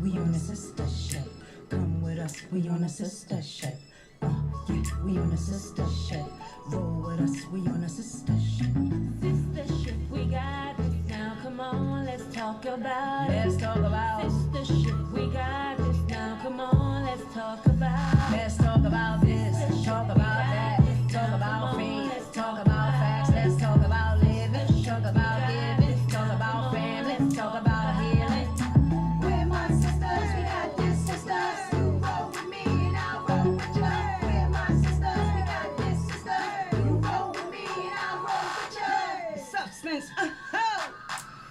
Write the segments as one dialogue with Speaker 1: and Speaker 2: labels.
Speaker 1: we on a sister ship. Come with us, we on a sister ship. Yeah, we on a sister ship. Roll with us, we on a sister ship.
Speaker 2: Sister ship, we got this now. Come on, let's talk about it.
Speaker 1: Let's talk about
Speaker 2: Sister ship, we got this now. Come on, let's talk about it.
Speaker 1: Let's talk about this, talk about that, talk about faith, talk about facts, let's talk about living, talk about giving, talk about family, talk about healing.
Speaker 3: We're my sisters, we got this sisters. You roll with me and I'll roll with you. We're my sisters, we got this sisters. You roll with me and I'll roll with you.
Speaker 1: Substance,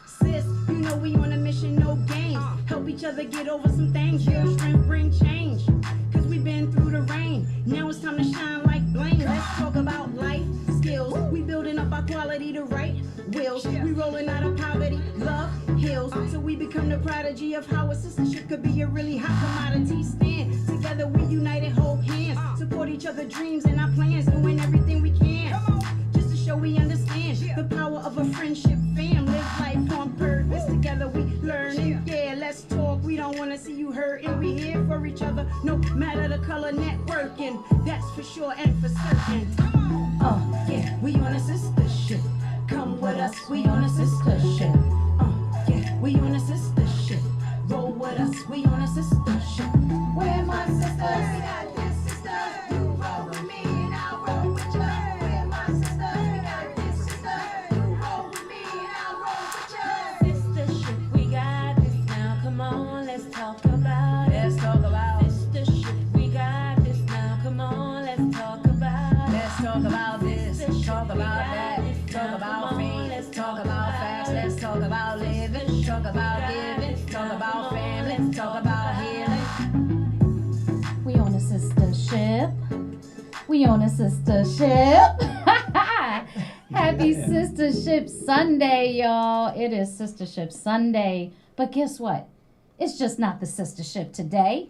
Speaker 1: sis, you know we on a mission, no games. Help each other get over some things, build strength, bring change. Cause we've been through the rain, now it's time to shine like bling. Let's talk about life skills. We building up our quality to right wills. We rolling out of poverty, love heals. So we become the prodigy of how a sistership could be a really hot commodity. Stand together, we united, hold hands. Support each other dreams and our plans, doing everything we can. Just to show we understand the power of a friendship fam. Live life on purpose, together we learning. Yeah, let's talk, we don't wanna see you hurting. We here for each other, no matter the color, networking. That's for sure and for certain. Yeah, we on a sister ship. Come with us, we on a sister ship. Yeah, we on a sister ship. Roll with us, we on a sister ship.
Speaker 3: We're my sisters, we got this sisters. You roll with me and I'll roll with you. We're my sisters, we got this sisters. You roll with me and I'll roll with you.
Speaker 2: Sister ship, we got this now. Come on, let's talk about it.
Speaker 1: Let's talk about
Speaker 2: Sister ship, we got this now. Come on, let's talk about it.
Speaker 1: Let's talk about this, talk about that, talk about faith, talk about facts, let's talk about living, talk about giving, talk about family, talk about healing.
Speaker 4: We on a sister ship. We on a sister ship. Happy Sister Ship Sunday, y'all. It is Sister Ship Sunday. But guess what? It's just not the sister ship today.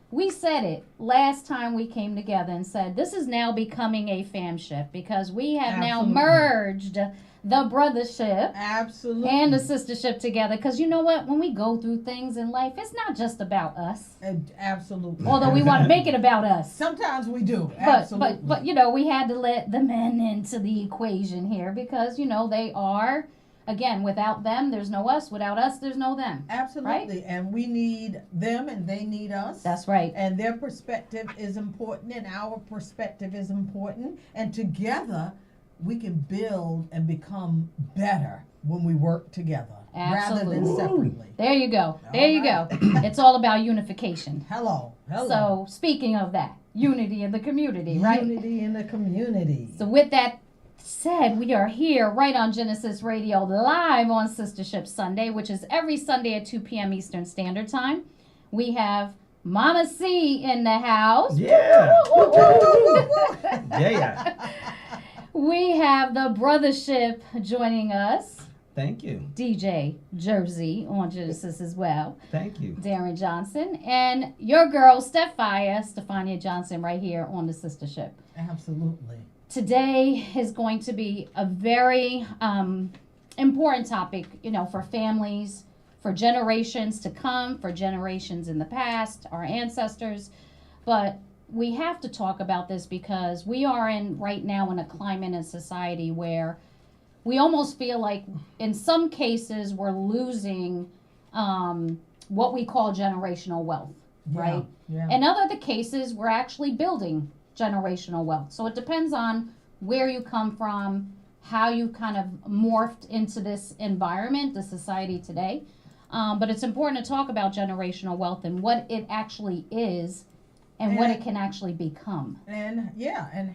Speaker 4: We said it last time we came together and said this is now becoming a famship because we have now
Speaker 5: Absolutely.
Speaker 4: merged the brothership
Speaker 5: Absolutely.
Speaker 4: and the sistership together. Because you know what? When we go through things in life, it's not just about us.
Speaker 5: Absolutely.
Speaker 4: Although we want to make it about us.
Speaker 5: Sometimes we do.
Speaker 4: But,
Speaker 5: Absolutely.
Speaker 4: but you know, we had to let the men into the equation here because, you know, they are, again, without them, there's no us. Without us, there's no them.
Speaker 5: Absolutely. And we need them and they need us.
Speaker 4: That's right.
Speaker 5: And their perspective is important and our perspective is important. And together we can build and become better when we work together rather than
Speaker 4: Absolutely.
Speaker 5: separately.
Speaker 4: There you go. There you go. It's all about unification.
Speaker 5: Hello.
Speaker 4: So, speaking of that, unity in the community, right?
Speaker 5: Unity in the community.
Speaker 4: So, with that said, we are here right on Gynesis Radio live on Sistership Sunday, which is every Sunday at 2 p.m. Eastern Standard Time. We have Mama C in the house.
Speaker 6: Yeah. Yeah.
Speaker 4: We have the Brothership joining us.
Speaker 6: Thank you.
Speaker 4: DJ Jersey on Genesis as well.
Speaker 6: Thank you.
Speaker 4: Darren Johnson. And your girl, Stefania Johnson, right here on the Sistership.
Speaker 5: Absolutely.
Speaker 4: Today is going to be a very important topic, you know, for families, for generations to come, for generations in the past, our ancestors. But we have to talk about this because we are right now in a climate and society where we almost feel like in some cases we're losing what we call generational wealth, right?
Speaker 5: Yeah.
Speaker 4: In other cases, we're actually building generational wealth. So it depends on where you come from, how you kind of morphed into this environment, the society today. But it's important to talk about generational wealth and what it actually is and what it can actually become.
Speaker 5: And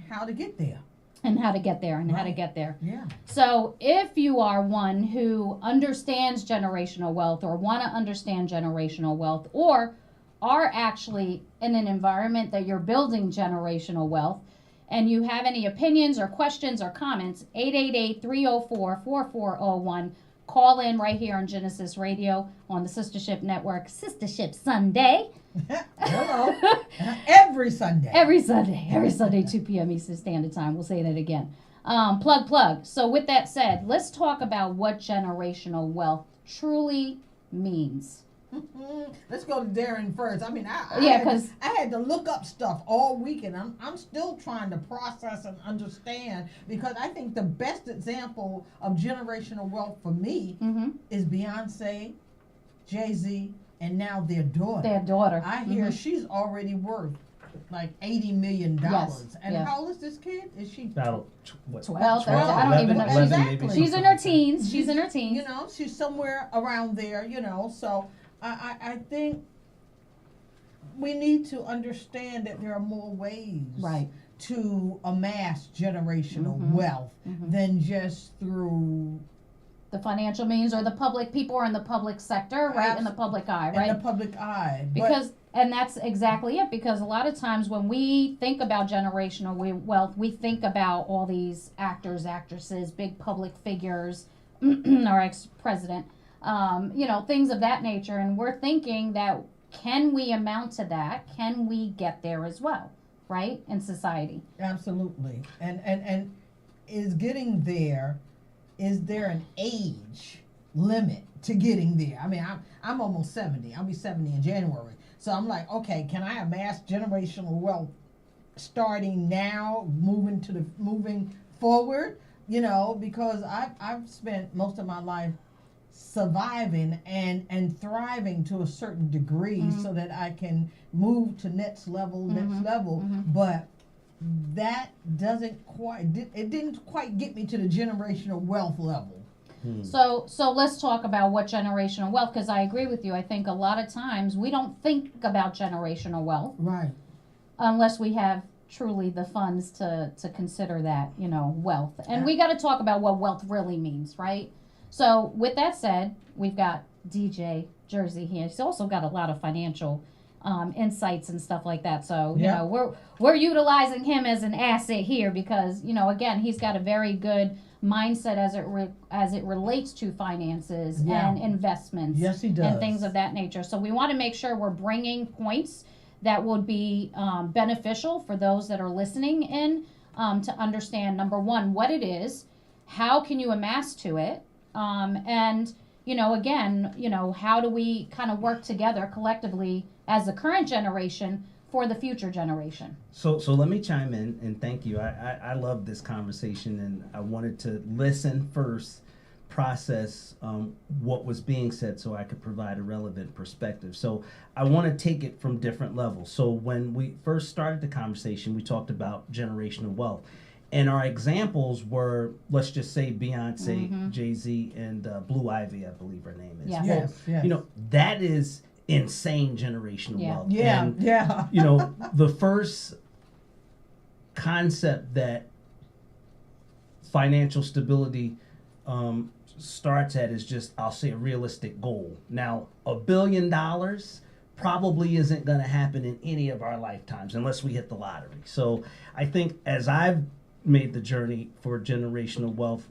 Speaker 5: how to get there.
Speaker 4: And how to get there and how to get there.
Speaker 5: Yeah.
Speaker 4: So if you are one who understands generational wealth or want to understand generational wealth or are actually in an environment that you're building generational wealth and you have any opinions or questions or comments, 888-304-4401. Call in right here on Genesis Radio on the Sistership Network, Sistership Sunday.
Speaker 5: Hello. Every Sunday.
Speaker 4: Every Sunday, 2 p.m. Eastern Standard Time. We'll say that again. Plug. So with that said, let's talk about what generational wealth truly means.
Speaker 5: Let's go to Darren first. I mean,
Speaker 4: Yeah, 'cause-
Speaker 5: I had to look up stuff all weekend. I'm still trying to process and understand, because I think the best example of generational wealth for me
Speaker 4: Mm-hmm.
Speaker 5: is Beyonce, Jay-Z, and now their daughter.
Speaker 4: Their daughter.
Speaker 5: I hear
Speaker 4: Mhm.
Speaker 5: she's already worth like $80 million.
Speaker 4: Yes,
Speaker 5: And
Speaker 4: yeah.
Speaker 5: how old is this kid? Is she?
Speaker 6: About
Speaker 4: 12, 13, I don't even know.
Speaker 6: 11,
Speaker 5: Exactly.
Speaker 6: maybe.
Speaker 4: She's in her teens. She's in her
Speaker 5: You
Speaker 4: teens.
Speaker 5: know, she's somewhere around there, so I think we need to understand that there are more ways
Speaker 4: Right.
Speaker 5: to amass generational
Speaker 4: Mhm.
Speaker 5: wealth
Speaker 4: Mhm.
Speaker 5: than just through
Speaker 4: The financial means, or the public people are in the public sector, right? In the public eye,
Speaker 5: in
Speaker 4: right?
Speaker 5: the public eye.
Speaker 4: Because, and that's exactly it, because a lot of times when we think about generational wealth, we think about all these actors, actresses, big public figures, our ex-president, things of that nature, and we're thinking that, can we amount to that? Can we get there as well, right, in society?
Speaker 5: Absolutely. And is getting there, is there an age limit to getting there? I mean, I'm almost 70. I'll be 70 in January. So I'm like, okay, can I amass generational wealth starting now, moving forward? Because I've spent most of my life surviving and thriving to a certain degree, so that I can move to next level, but that didn't quite get me to the generational wealth level.
Speaker 4: So let's talk about what generational wealth, because I agree with you. I think a lot of times we don't think about generational wealth
Speaker 5: Right.
Speaker 4: unless we have truly the funds to consider that, wealth. And we got to talk about what wealth really means, right? So with that said, we've got DJ Jersey here. He's also got a lot of financial insights and stuff like that. So,
Speaker 5: Yeah.
Speaker 4: we're utilizing him as an asset here because, again, he's got a very good mindset as it relates to finances
Speaker 5: Yeah.
Speaker 4: and investments.
Speaker 5: Yes, he does.
Speaker 4: And things of that nature. So we want to make sure we're bringing points that would be beneficial for those that are listening in to understand, number one, what it is, how can you amass to it, and again, how do we kind of work together collectively as the current generation for the future generation?
Speaker 6: So let me chime in and thank you. I love this conversation, and I wanted to listen first, process what was being said so I could provide a relevant perspective. So I want to take it from different levels. So when we first started the conversation, we talked about generational wealth. And our examples were, let's just say Beyonce, Jay-Z, and Blue Ivy, I believe her name is.
Speaker 4: Yeah.
Speaker 6: Well,
Speaker 5: Yes.
Speaker 6: that is insane generational
Speaker 4: Yeah.
Speaker 6: wealth.
Speaker 5: Yeah,
Speaker 6: And,
Speaker 5: yeah.
Speaker 6: the first concept that financial stability starts at is just, I'll say, a realistic goal. Now, $1 billion probably isn't going to happen in any of our lifetimes unless we hit the lottery. So I think as I've made the journey for generational wealth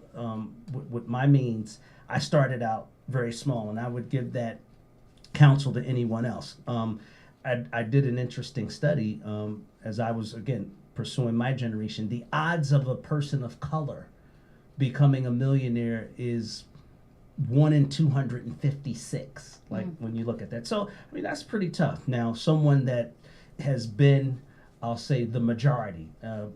Speaker 6: with my means, I started out very small, and I would give that counsel to anyone else. I did an interesting study as I was, again, pursuing my generation. The odds of a person of color becoming a millionaire is 1 in 256, like when you look at that. So, I mean, that's pretty tough. Now, someone that has been, I'll say, the majority,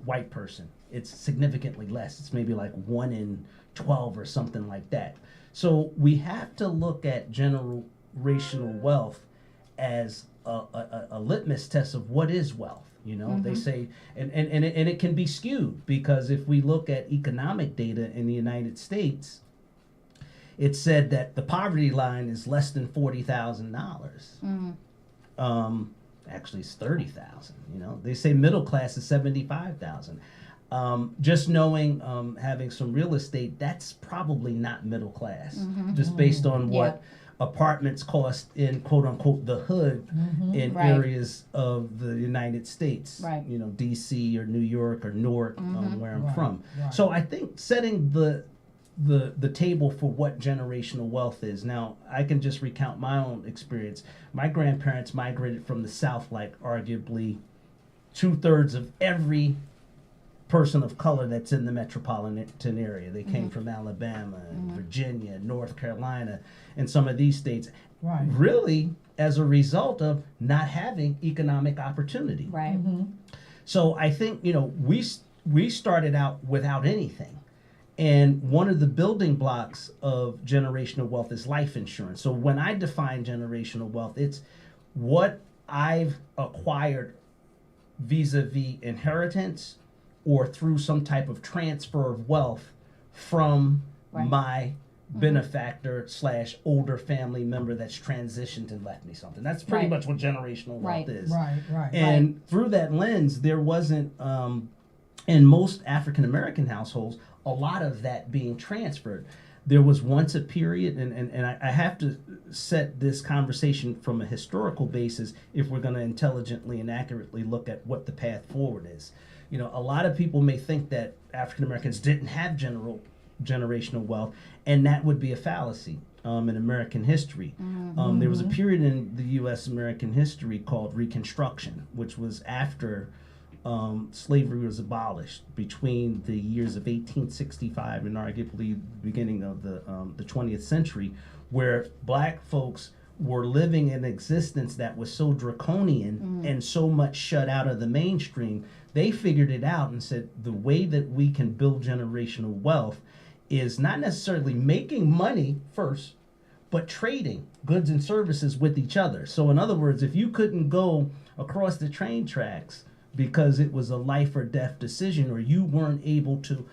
Speaker 6: white person, it's significantly less. It's maybe like 1 in 12 or something like that. So we have to look at generational wealth as a litmus test of what is wealth. They say, and it can be skewed, because if we look at economic data in the United States, it said that the poverty line is less than $40,000. Actually, it's 30,000. They say middle class is 75,000. Just knowing, having some real estate, that's probably not middle class, just based on what apartments cost in quote unquote the hood in
Speaker 4: Right.
Speaker 6: areas of the United States,
Speaker 4: Right.
Speaker 6: DC or New York or Newark, where I'm
Speaker 5: Right,
Speaker 6: from.
Speaker 5: right.
Speaker 6: So I think setting the table for what generational wealth is. Now, I can just recount my own experience. My grandparents migrated from the South, like arguably 2/3 of every person of color that's in the metropolitan area. They came from Alabama and Virginia, North Carolina, and some of these states.
Speaker 5: Right.
Speaker 6: really as a result of not having economic opportunity.
Speaker 4: Right.
Speaker 5: Mm-hmm.
Speaker 6: So I think, we started out without anything. And one of the building blocks of generational wealth is life insurance. So when I define generational wealth, it's what I've acquired vis-a-vis inheritance or through some type of transfer of wealth from
Speaker 4: Right.
Speaker 6: my benefactor / older family member that's transitioned and left me something. That's pretty
Speaker 4: Right.
Speaker 6: much what generational
Speaker 4: Right.
Speaker 6: wealth is.
Speaker 5: Right. Right.
Speaker 6: And through that lens, there wasn't, in most African American households, a lot of that being transferred. There was once a period, and I have to set this conversation from a historical basis if we're going to intelligently and accurately look at what the path forward is. A lot of people may think that African Americans didn't have generational wealth, and that would be a fallacy in American history. There was a period in the U.S. American history called Reconstruction, which was after slavery was abolished between the years of 1865 and arguably the beginning of the 20th century, where black folks were living an existence that was so draconian and so much shut out of the mainstream. They figured it out and said the way that we can build generational wealth is not necessarily making money first, but trading goods and services with each other. So in other words, if you couldn't go across the train tracks because it was a life or death decision, or you weren't able to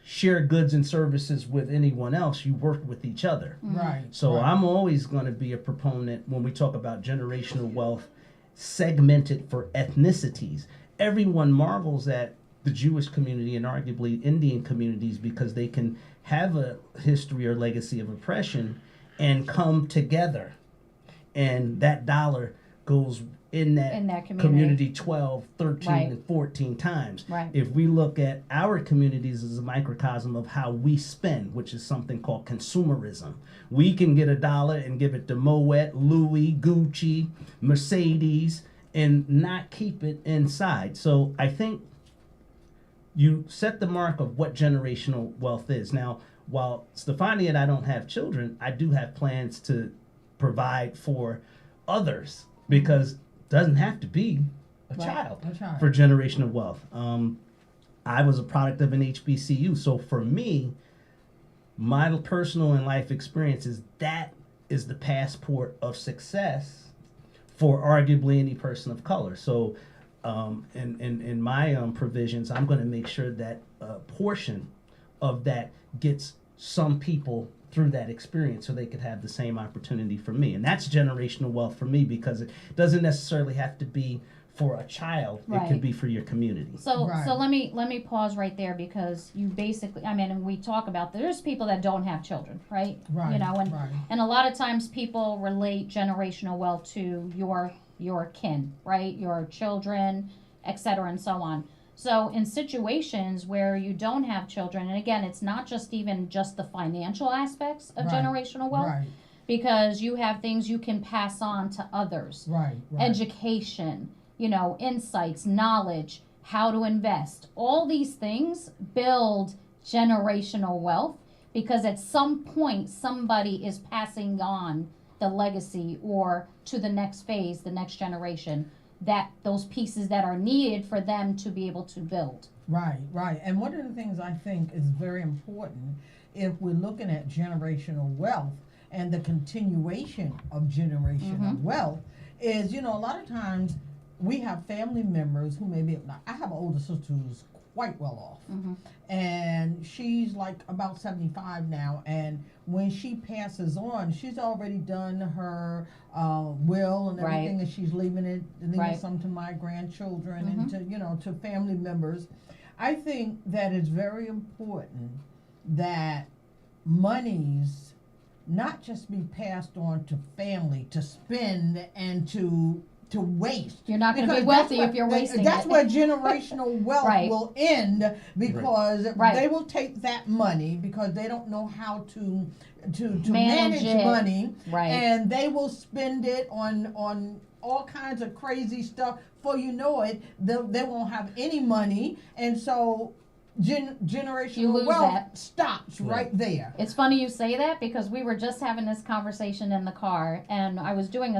Speaker 6: share goods and services with anyone else, you worked with each other.
Speaker 5: Right.
Speaker 6: So
Speaker 5: right.
Speaker 6: I'm always going to be a proponent when we talk about generational wealth segmented for ethnicities. Everyone marvels at the Jewish community and arguably Indian communities because they can have a history or legacy of oppression and come together, and that dollar goes in that community 12, 13,
Speaker 4: Right.
Speaker 6: and 14 times.
Speaker 4: Right.
Speaker 6: If we look at our communities as a microcosm of how we spend, which is something called consumerism, we can get $1 and give it to Moet, Louis, Gucci, Mercedes, and not keep it inside. So I think you set the mark of what generational wealth is. Now, while Stefani and I don't have children, I do have plans to provide for others, because it doesn't have to be a child for generational wealth. I was a product of an HBCU, so for me, my personal and life experiences, that is the passport of success for arguably any person of color. So in my provisions, I'm going to make sure that a portion of that gets some people through that experience so they could have the same opportunity for me. And that's generational wealth for me, because it doesn't necessarily have to be for a child. It
Speaker 4: Right.
Speaker 6: could be for your community.
Speaker 4: So
Speaker 5: Right.
Speaker 4: so let me pause right there, because you basically, and we talk about, there's people that don't have children, right?
Speaker 5: Right,
Speaker 4: And
Speaker 5: right.
Speaker 4: and a lot of times people relate generational wealth to your kin, right? Your children, etc., and so on. So in situations where you don't have children, and again, it's not just the financial aspects of
Speaker 5: Right,
Speaker 4: generational wealth,
Speaker 5: Right.
Speaker 4: because you have things you can pass on to others.
Speaker 5: Right. Right.
Speaker 4: Education, insights, knowledge, how to invest. All these things build generational wealth, because at some point somebody is passing on the legacy or to the next phase, the next generation, that those pieces that are needed for them to be able to build.
Speaker 5: Right, right. And one of the things I think is very important, if we're looking at generational wealth and the continuation of generational wealth, is, a lot of times we have family members who maybe, I have an older sister who's quite well off. And she's like about 75 now. And when she passes on, she's already done her will and everything,
Speaker 4: Right.
Speaker 5: and she's leaving
Speaker 4: Right.
Speaker 5: some to my grandchildren and to family members. I think that it's very important that monies not just be passed on to family to spend and to waste.
Speaker 4: You're not going to be
Speaker 5: Because
Speaker 4: wealthy
Speaker 5: that's
Speaker 4: if you're
Speaker 5: where-
Speaker 4: wasting
Speaker 5: That's
Speaker 4: it.
Speaker 5: where generational wealth
Speaker 4: Right.
Speaker 5: will end, because
Speaker 4: Right.
Speaker 5: they will take that money because they don't know how to
Speaker 4: Manage
Speaker 5: manage
Speaker 4: it.
Speaker 5: money,
Speaker 4: Right.
Speaker 5: and they will spend it on all kinds of crazy stuff. For it, they won't have any money, and so
Speaker 4: You
Speaker 5: generational
Speaker 4: lose
Speaker 5: wealth
Speaker 4: that.
Speaker 5: stops right there.
Speaker 4: It's funny you say that because we were just having this conversation in the car, and I was doing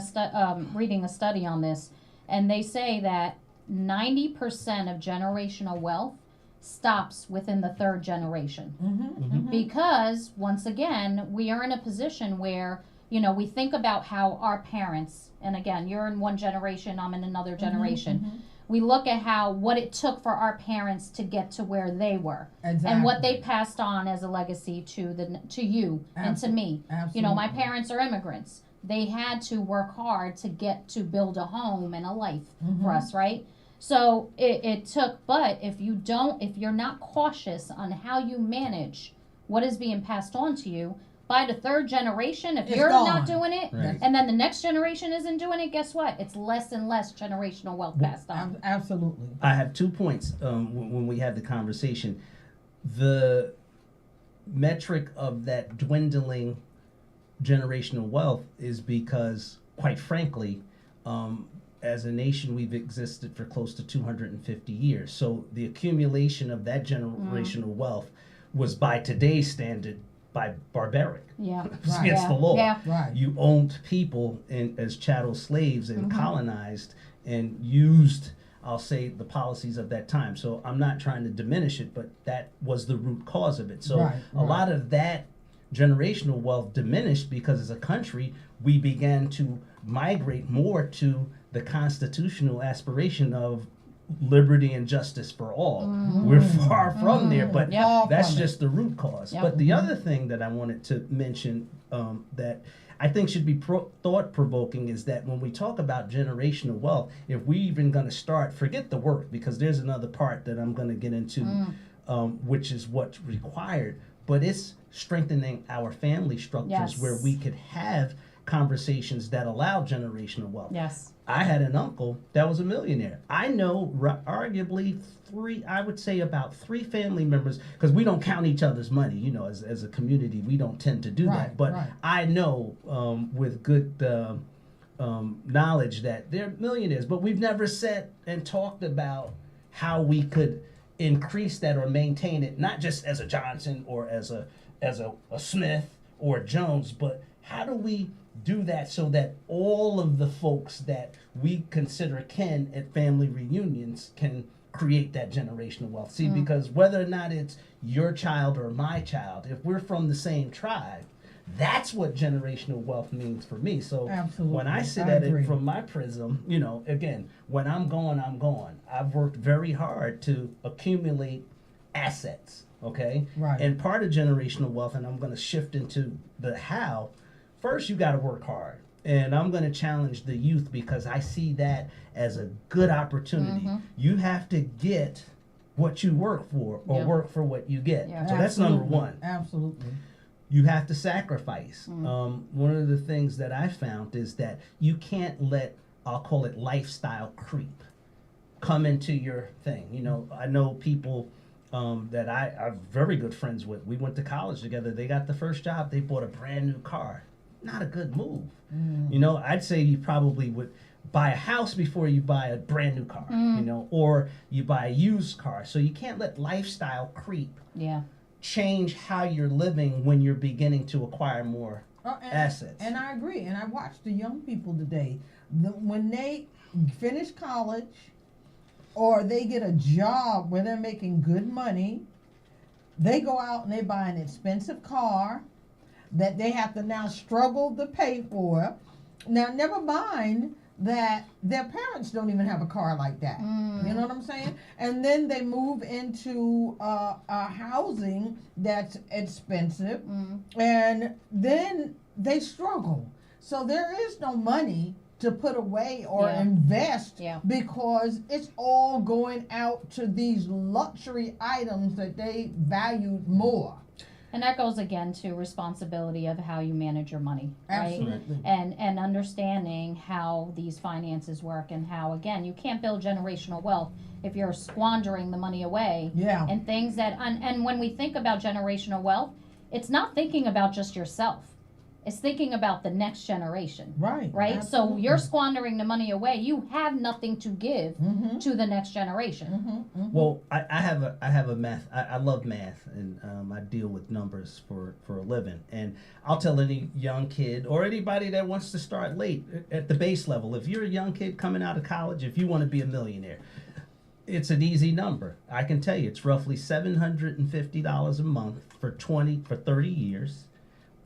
Speaker 4: reading a study on this, and they say that 90% of generational wealth stops within the third generation. Because once again, we are in a position where, you know, we think about how our parents, and again, you're in one generation, I'm in another generation. We look at what it took for our parents to get to where they were, and what they passed on as a legacy to you and to me. You know, my parents are immigrants. They had to work hard to get to build a home and a life for us, right? So it took, but if you're not cautious on how you manage what is being passed on to you, by the third generation, if you're not doing it, and then the next generation isn't doing it, guess what? It's less and less generational wealth passed on.
Speaker 5: Absolutely.
Speaker 6: I have 2 points when we had the conversation. The metric of that dwindling generational wealth is because, quite frankly, as a nation, we've existed for close to 250 years. So the accumulation of that generational wealth was, by today's standard, by barbaric.
Speaker 4: Yeah.
Speaker 6: It's against the law.
Speaker 4: Yeah.
Speaker 5: Right.
Speaker 6: You owned people as chattel slaves and colonized and used, I'll say, the policies of that time. So I'm not trying to diminish it, but that was the root cause of it. So a lot of that generational wealth diminished because as a country, we began to migrate more to the constitutional aspiration of liberty and justice for all. We're far from there, but that's just the root cause. But the other thing that I wanted to mention that I think should be thought-provoking is that when we talk about generational wealth, if we even going to start, forget the work, because there's another part that I'm going to get into, which is what's required, but it's strengthening our family structures where we could have conversations that allow generational wealth.
Speaker 4: Yes.
Speaker 6: I had an uncle that was a millionaire. I know arguably about three family members, because we don't count each other's money, you know, as a community, we don't tend to do that. But I know with good knowledge that they're millionaires, but we've never sat and talked about how we could increase that or maintain it, not just as a Johnson or as a Smith or a Jones, but how do we do that so that all of the folks that we consider kin at family reunions can create that generational wealth? See, because whether or not it's your child or my child, if we're from the same tribe, that's what generational wealth means for me. So when I sit at it from my prism, you know, again, when I'm gone, I'm gone. I've worked very hard to accumulate assets, okay?
Speaker 5: Right.
Speaker 6: And part of generational wealth, and I'm going to shift into the how, first you got to work hard. And I'm going to challenge the youth because I see that as a good opportunity. You have to get what you work for or work for what you get. So that's number one.
Speaker 5: Absolutely.
Speaker 6: You have to sacrifice. One of the things that I found is that you can't let, I'll call it lifestyle creep, come into your thing. You know, I know people that I'm very good friends with. We went to college together. They got the first job. They bought a brand new car. Not a good move. You know, I'd say you probably would buy a house before you buy a brand new car, you know, or you buy a used car. So you can't let lifestyle creep change how you're living when you're beginning to acquire more assets.
Speaker 5: And I agree. And I watch the young people today, when they finish college or they get a job where they're making good money, they go out and they buy an expensive car that they have to now struggle to pay for. Now, never mind that their parents don't even have a car like that. You know what I'm saying? And then they move into a housing that's expensive, and then they struggle. So there is no money to put away or invest because it's all going out to these luxury items that they valued more.
Speaker 4: And that goes again to responsibility of how you manage your money, right?
Speaker 5: Absolutely.
Speaker 4: And understanding how these finances work and how, again, you can't build generational wealth if you're squandering the money away. And things that, and when we think about generational wealth, it's not thinking about just yourself. is thinking about the next generation.
Speaker 5: Right.
Speaker 4: Right? So
Speaker 5: Absolutely.
Speaker 4: you're squandering the money away. You have nothing to give to the next generation.
Speaker 6: Well, I have a math. I love math, and I deal with numbers for a living. And I'll tell any young kid or anybody that wants to start late at the base level, if you're a young kid coming out of college, if you want to be a millionaire, it's an easy number. I can tell you, it's roughly $750 a month for 30 years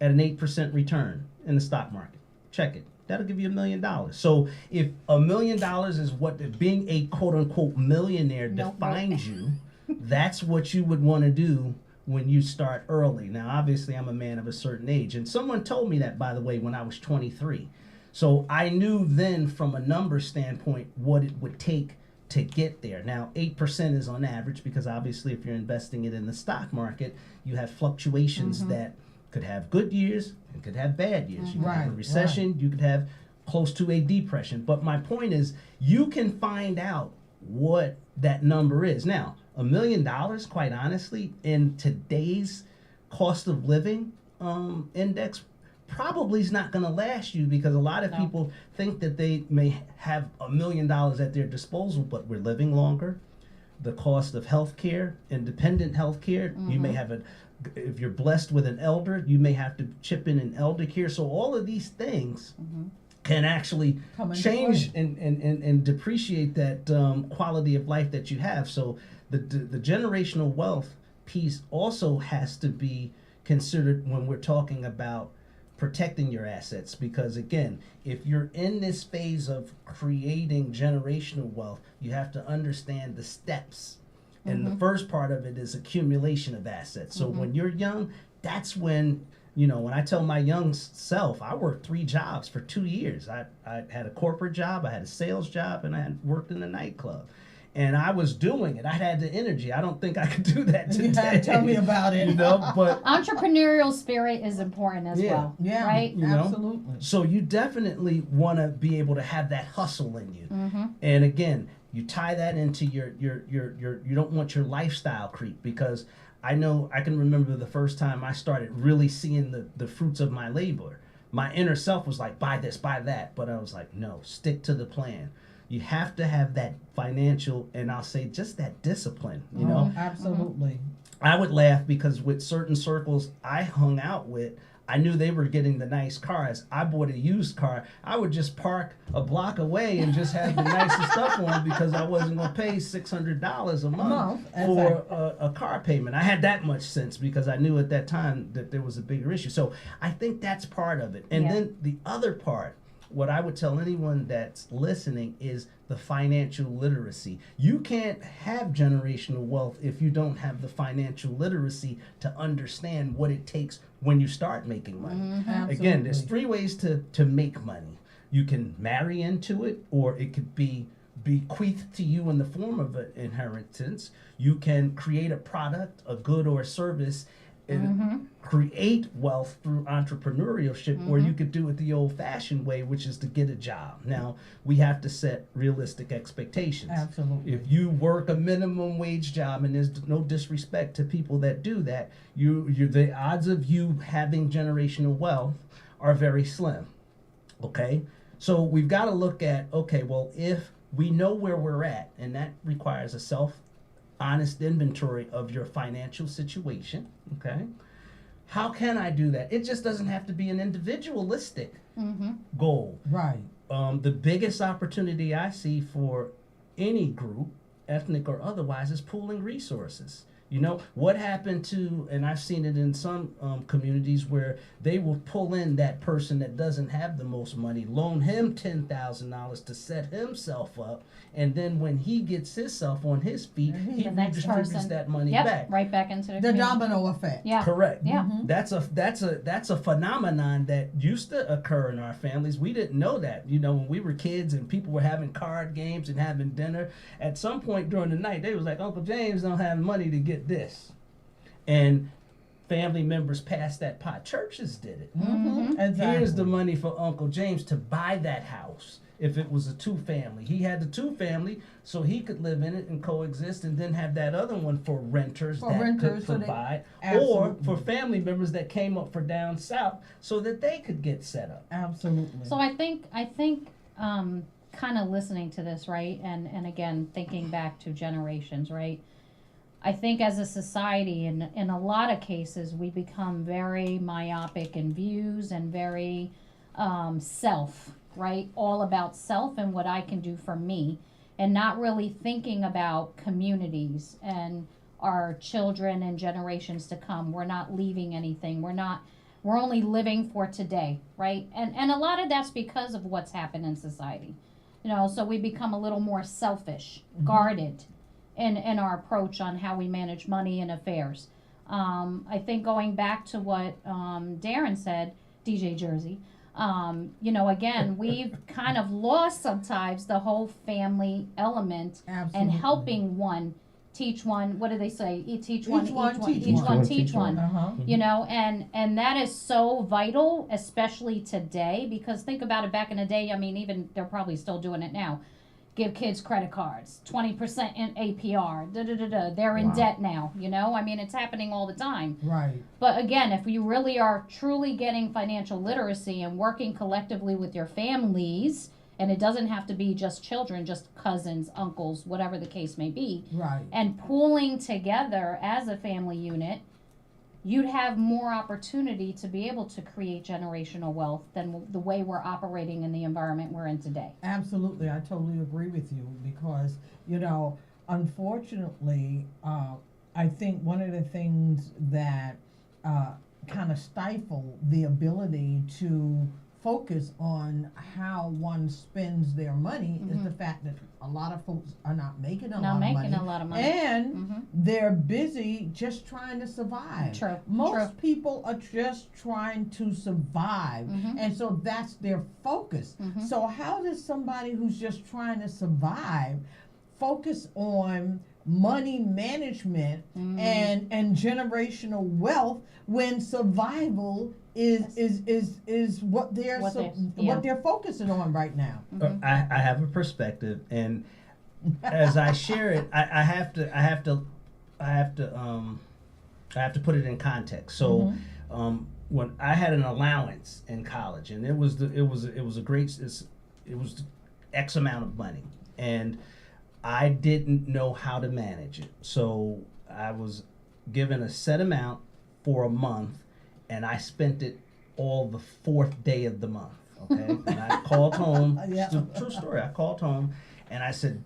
Speaker 6: at an 8% return in the stock market. Check it. That'll give you $1 million. So if $1 million is what being a quote unquote millionaire defines you, that's what you would want to do when you start early. Now, obviously, I'm a man of a certain age, and someone told me that, by the way, when I was 23. So I knew then from a number standpoint what it would take to get there. Now, 8% is on average because obviously if you're investing it in the stock market, you have fluctuations that could have good years and could have bad years. You could have a recession, you could have close to a depression. But my point is, you can find out what that number is. Now, $1 million, quite honestly, in today's cost of living index, probably is not going to last you because a lot of people think that they may have $1 million at their disposal, but we're living longer. The cost of healthcare, independent healthcare, you may have if you're blessed with an elder, you may have to chip in elder care. So all of these things can actually change and depreciate that quality of life that you have. So the generational wealth piece also has to be considered when we're talking about protecting your assets, because again, if you're in this phase of creating generational wealth, you have to understand the steps. And the first part of it is accumulation of assets. So when you're young, that's when, when I tell my young self, I worked 3 jobs for 2 years. I had a corporate job, I had a sales job, and I had worked in a nightclub. And I was doing it. I had the energy. I don't think I could do that today.
Speaker 5: Tell me about it.
Speaker 6: But
Speaker 4: Entrepreneurial spirit is important as well.
Speaker 5: Yeah,
Speaker 4: right?
Speaker 5: Absolutely.
Speaker 6: So you definitely want to be able to have that hustle in you. And again, you tie that into your you don't want your lifestyle creep, because I can remember the first time I started really seeing the fruits of my labor. My inner self was like, buy this, buy that. But I was like, no, stick to the plan. You have to have that financial, and I'll say just that discipline, you know?
Speaker 5: Absolutely.
Speaker 6: I would laugh because with certain circles I hung out with, I knew they were getting the nice cars. I bought a used car. I would just park a block away and just have the nicest stuff on because I wasn't going to pay $600 a month for a car payment. I had that much sense because I knew at that time that there was a bigger issue. So I think that's part of it. And then the other part, what I would tell anyone that's listening is the financial literacy. You can't have generational wealth if you don't have the financial literacy to understand what it takes when you start making money. Again, there's 3 ways to make money. You can marry into it, or it could be bequeathed to you in the form of an inheritance. You can create a product, a good or a service, and create wealth through entrepreneurship, or you could do it the old-fashioned way, which is to get a job. Now, we have to set realistic expectations.
Speaker 5: Absolutely.
Speaker 6: If you work a minimum wage job, and there's no disrespect to people that do that, the odds of you having generational wealth are very slim. Okay? So we've got to look at, if we know where we're at, and that requires a honest inventory of your financial situation, okay? How can I do that? It just doesn't have to be an individualistic goal.
Speaker 5: Right.
Speaker 6: The biggest opportunity I see for any group, ethnic or otherwise, is pooling resources. You know, what happened to, and I've seen it in some communities where they will pull in that person that doesn't have the most money, loan him $10,000 to set himself up, and then when he gets himself on his feet, he redistributes that money back.
Speaker 4: Right back into the
Speaker 5: The
Speaker 4: community.
Speaker 5: domino effect.
Speaker 4: Yeah.
Speaker 6: Correct.
Speaker 4: Yeah.
Speaker 6: That's a phenomenon that used to occur in our families. We didn't know that. You know, when we were kids and people were having card games and having dinner, at some point during the night, they was like, Uncle James don't have money to get this. And family members passed that pot. Churches did it.
Speaker 5: Exactly.
Speaker 6: Here's the money for Uncle James to buy that house. If it was a 2-family, he had the 2-family, so he could live in it and coexist, and then have that other one for renters
Speaker 5: For
Speaker 6: that
Speaker 5: renters,
Speaker 6: could
Speaker 5: so they-
Speaker 6: provide, or
Speaker 5: Absolutely.
Speaker 6: for family members that came up for down south, so that they could get set up.
Speaker 5: Absolutely.
Speaker 4: So I think kind of listening to this, right, and again thinking back to generations, right. I think as a society, in a lot of cases, we become very myopic in views and very self, right, all about self and what I can do for me, and not really thinking about communities and our children and generations to come. We're not leaving anything. We're only living for today, right? And a lot of that's because of what's happened in society. You know, so we become a little more selfish, guarded in our approach on how we manage money and affairs. I think going back to what Darren said, DJ Jersey, you know, again, we've kind of lost sometimes the whole family element
Speaker 5: Absolutely.
Speaker 4: and helping one teach one. What do they say? Teach one,
Speaker 5: Each one, teach
Speaker 4: each
Speaker 5: one.
Speaker 4: one, teach one.
Speaker 5: Uh-huh.
Speaker 4: You know, and that is so vital, especially today, because think about it, back in the day, I mean, even they're probably still doing it now. Give kids credit cards, 20% in APR, they're in
Speaker 5: Wow.
Speaker 4: debt now, you know? I mean, it's happening all the time.
Speaker 5: Right.
Speaker 4: But again, if you really are truly getting financial literacy and working collectively with your families, and it doesn't have to be just children, just cousins, uncles, whatever the case may be,
Speaker 5: Right.
Speaker 4: and pooling together as a family unit, you'd have more opportunity to be able to create generational wealth than the way we're operating in the environment we're in today.
Speaker 5: Absolutely, I totally agree with you because, you know, unfortunately, I think one of the things that kind of stifle the ability to focus on how one spends their money is the fact that a lot of folks are not making a lot of money. And they're busy just trying to survive.
Speaker 4: True.
Speaker 5: Most people are just trying to survive. And so that's their focus. So how does somebody who's just trying to survive focus on money management and generational wealth when survival is what they're focusing on right now?
Speaker 6: I have a perspective, and as I share it, I have to put it in context. So, when I had an allowance in college, and it was X amount of money, and I didn't know how to manage it. So I was given a set amount for a month, and I spent it all the 4th day of the month. Okay, and I called home. It's a true story. I called home, and I said,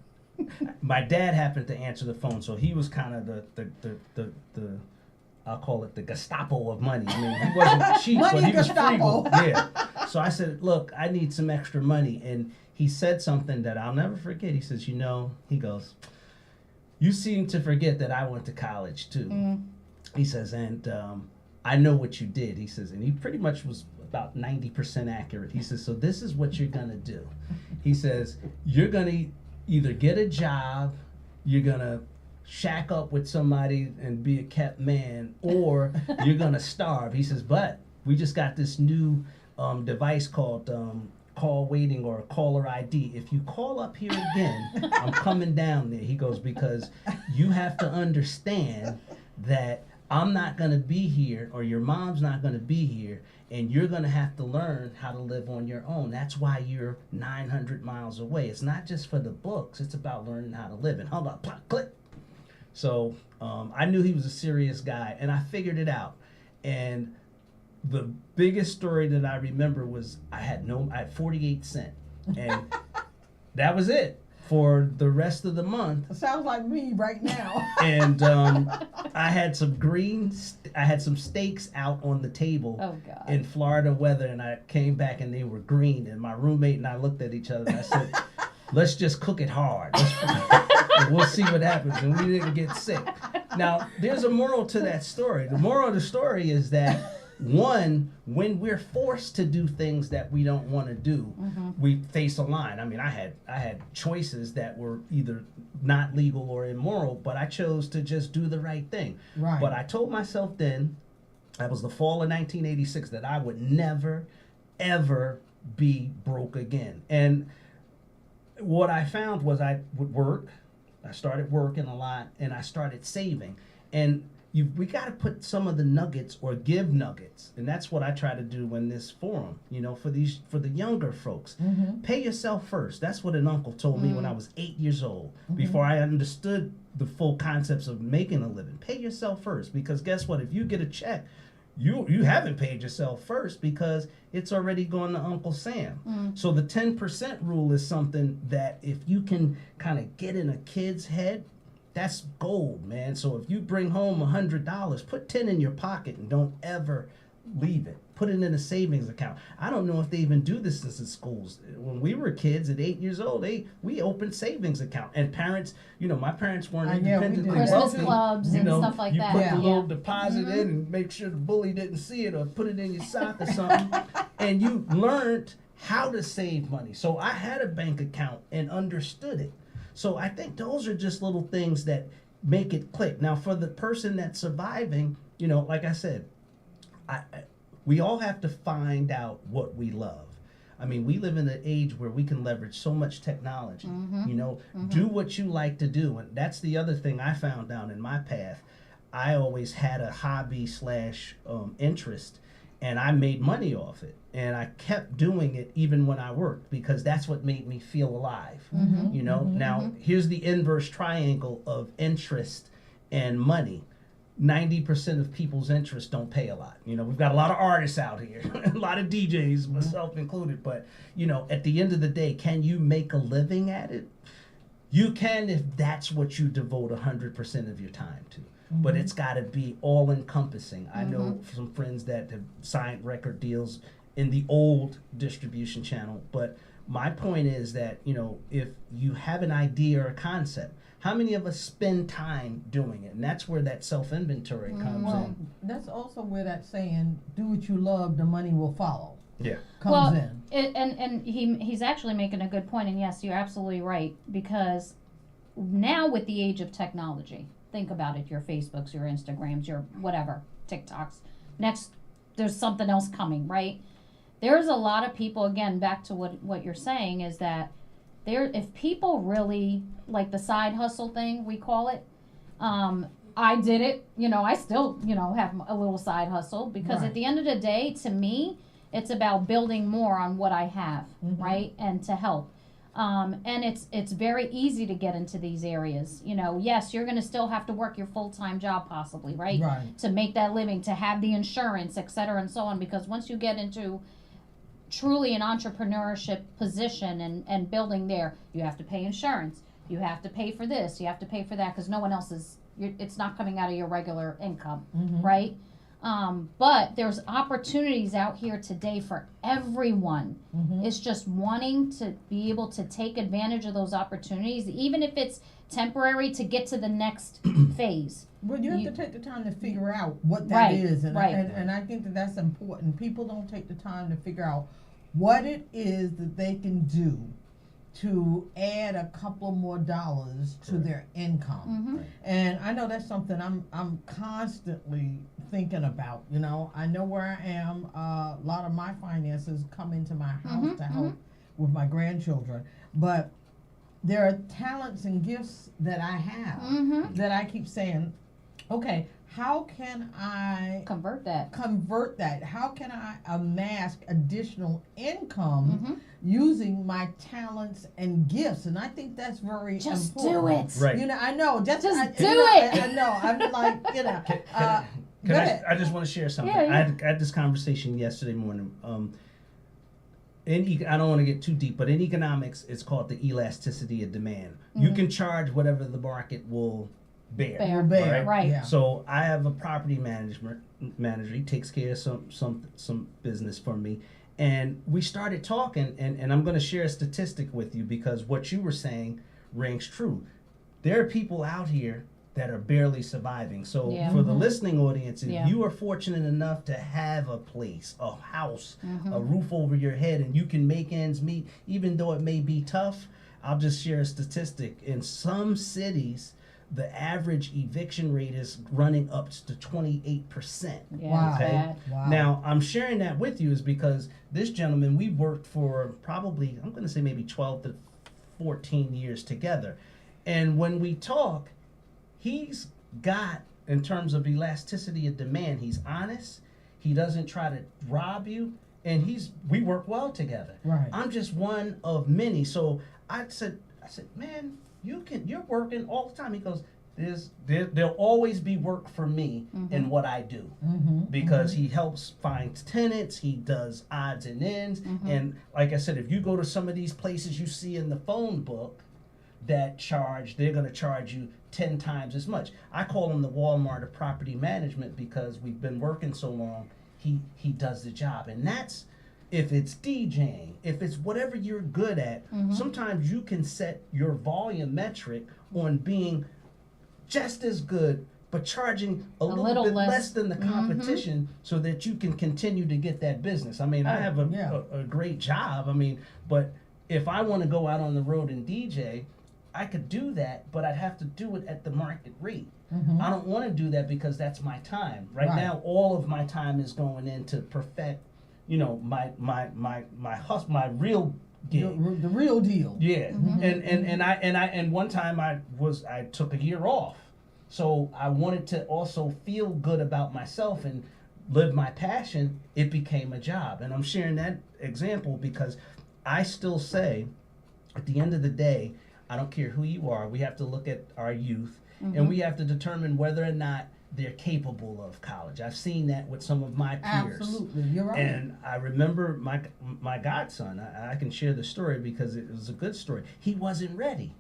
Speaker 6: my dad happened to answer the phone, so he was kind of the I'll call it the Gestapo of money. I mean, he wasn't cheap, but he was
Speaker 5: Gestapo.
Speaker 6: frugal. Yeah. So I said, look, I need some extra money, and he said something that I'll never forget. He says, he goes, you seem to forget that I went to college too. He says, and I know what you did. He says, and he pretty much was about 90% accurate. He says, so this is what you're going to do. He says, you're going to either get a job, you're going to shack up with somebody and be a kept man, or you're going to starve. He says, but we just got this new device called call waiting or caller ID. If you call up here again, I'm coming down there. He goes, because you have to understand that I'm not going to be here, or your mom's not going to be here, and you're going to have to learn how to live on your own. That's why you're 900 miles away. It's not just for the books. It's about learning how to live. And hung up, plop, click. So I knew he was a serious guy, and I figured it out. And the biggest story that I remember was I had 48 cents, and that was it for the rest of the month.
Speaker 5: It sounds like me right now.
Speaker 6: And I had some steaks out on the table in Florida weather, and I came back and they were green, and my roommate and I looked at each other and I said, let's just cook it hard. And we'll see what happens, and we didn't get sick. Now, there's a moral to that story. The moral of the story is that, one, when we're forced to do things that we don't want to do, we face a line. I mean, I had choices that were either not legal or immoral, but I chose to just do the right thing.
Speaker 5: Right.
Speaker 6: But I told myself then, That was the fall of 1986, that I would never, ever be broke again. And what I found was I would work. I started working a lot, and I started saving. And we got to put some of the nuggets, or give nuggets, and that's what I try to do in this forum. For the younger folks, pay yourself first. That's what an uncle told me when I was 8 years old. Before I understood the full concepts of making a living, pay yourself first. Because guess what? If you get a check, you haven't paid yourself first, because it's already gone to Uncle Sam. So the 10% rule is something that if you can kind of get in a kid's head, that's gold, man. So if you bring home $100, put 10 in your pocket and don't ever leave it. Put it in a savings account. I don't know if they even do this in schools. When we were kids at 8 years old, we opened savings account. And parents, my parents weren't independently
Speaker 5: we did.
Speaker 4: Christmas
Speaker 6: wealthy.
Speaker 4: clubs and stuff like that.
Speaker 6: You put
Speaker 4: Yeah.
Speaker 6: the little deposit in and make sure the bully didn't see it, or put it in your sock or something. And you learned how to save money. So I had a bank account and understood it. So I think those are just little things that make it click. Now, for the person that's surviving, like I said, we all have to find out what we love. I mean, we live in an age where we can leverage so much technology. Do what you like to do. And that's the other thing I found down in my path. I always had a hobby / interest, and I made money off it. And I kept doing it even when I worked, because that's what made me feel alive. Now, here's the inverse triangle of interest and money. 90% of people's interests don't pay a lot. We've got a lot of artists out here, a lot of DJs, myself included. But, at the end of the day, can you make a living at it? You can, if that's what you devote 100% of your time to. But it's got to be all encompassing. I know some friends that have signed record deals in the old distribution channel. But my point is that, if you have an idea or a concept, how many of us spend time doing it? And that's where that self-inventory comes in.
Speaker 5: That's also where that saying, do what you love, the money will follow,
Speaker 6: Yeah.
Speaker 5: comes in.
Speaker 4: And he's actually making a good point, and yes, you're absolutely right, because now with the age of technology, think about it, your Facebooks, your Instagrams, your whatever, TikToks, next there's something else coming, right? There's a lot of people, again, back to what you're saying, is that if people really, like the side hustle thing, we call it, I did it, I still, have a little side hustle, because at the end of the day, to me, it's about building more on what I have, right? And to help. And it's very easy to get into these areas. Yes, you're going to still have to work your full-time job possibly, right? To make that living, to have the insurance, et cetera, and so on. Because once you get into truly an entrepreneurship position and building there, you have to pay insurance. You have to pay for this. You have to pay for that, because no one else it's not coming out of your regular income, right? But there's opportunities out here today for everyone. It's just wanting to be able to take advantage of those opportunities, even if it's temporary, to get to the next phase.
Speaker 5: But you have to take the time to figure out what that is. And I think that's important. People don't take the time to figure out what it is that they can do to add a couple more dollars to their income. And I know that's something I'm constantly thinking about. I know where I am. A lot of my finances come into my house to help with my grandchildren, but there are talents and gifts that I have that I keep saying, okay, how can I
Speaker 4: convert that?
Speaker 5: How can I amass additional income using my talents and gifts? And I think that's very important.
Speaker 4: Just do it.
Speaker 6: Right.
Speaker 5: I know. Just
Speaker 4: do
Speaker 5: it. I know. I'm like,
Speaker 6: I just want to share something.
Speaker 4: Yeah.
Speaker 6: I had this conversation yesterday morning. I don't want to get too deep, but in economics, it's called the elasticity of demand. You can charge whatever the market will bear.
Speaker 4: Right.
Speaker 5: Yeah.
Speaker 6: So I have a property manager. He takes care of some business for me, and we started talking. And I'm going to share a statistic with you, because what you were saying rings true. There are people out here that are barely surviving. So for the listening audience, if you are fortunate enough to have a place, a house, a roof over your head, and you can make ends meet, even though it may be tough, I'll just share a statistic. In some cities, the average eviction rate is running up to 28%.
Speaker 4: Yeah,
Speaker 5: Wow.
Speaker 4: it's bad.
Speaker 5: Wow.
Speaker 6: Now, I'm sharing that with you is because this gentleman, we worked for probably, I'm going to say maybe 12 to 14 years together. And when we talk, he's got, in terms of elasticity of demand, he's honest. He doesn't try to rob you. And we work well together.
Speaker 5: Right.
Speaker 6: I'm just one of many. So I said, man, you're working all the time. He goes, there'll always be work for me in what I do, because he helps find tenants, he does odds and ends, and like I said, if you go to some of these places you see in the phone book that they're going to charge you 10 times as much. I call him the Walmart of property management because we've been working so long. He does the job, and that's if it's DJing, if it's whatever you're good at. Sometimes you can set your volume metric on being just as good, but charging a little bit less than the competition, so that you can continue to get that business. I mean, I have a great job. I mean, but if I want to go out on the road and DJ, I could do that, but I'd have to do it at the market rate. I don't want to do that because that's my time. Right now, all of my time is going in to perfect, my real gig.
Speaker 5: The real deal.
Speaker 6: Yeah, and one time I took a year off, so I wanted to also feel good about myself and live my passion. It became a job, and I'm sharing that example because I still say, at the end of the day, I don't care who you are. We have to look at our youth, and we have to determine whether or not they're capable of college. I've seen that with some of my peers.
Speaker 5: Absolutely, you're right.
Speaker 6: And I remember my godson. I can share the story because it was a good story. He wasn't ready.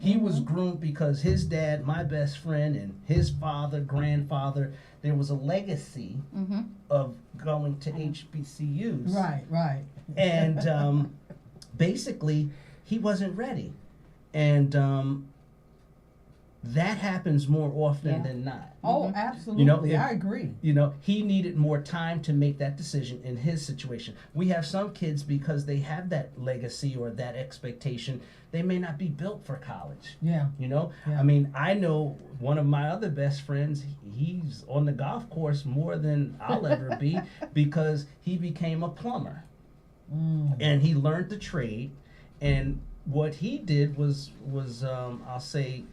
Speaker 6: He was groomed because his dad, my best friend, and his father, grandfather, there was a legacy of going to HBCUs.
Speaker 5: Right.
Speaker 6: And basically, he wasn't ready. And that happens more often than not.
Speaker 5: Oh, absolutely. I agree.
Speaker 6: He needed more time to make that decision in his situation. We have some kids, because they have that legacy or that expectation, they may not be built for college.
Speaker 5: Yeah.
Speaker 6: I mean, I know one of my other best friends, he's on the golf course more than I'll ever be because he became a plumber. And he learned the trade. And what he did was I'll say,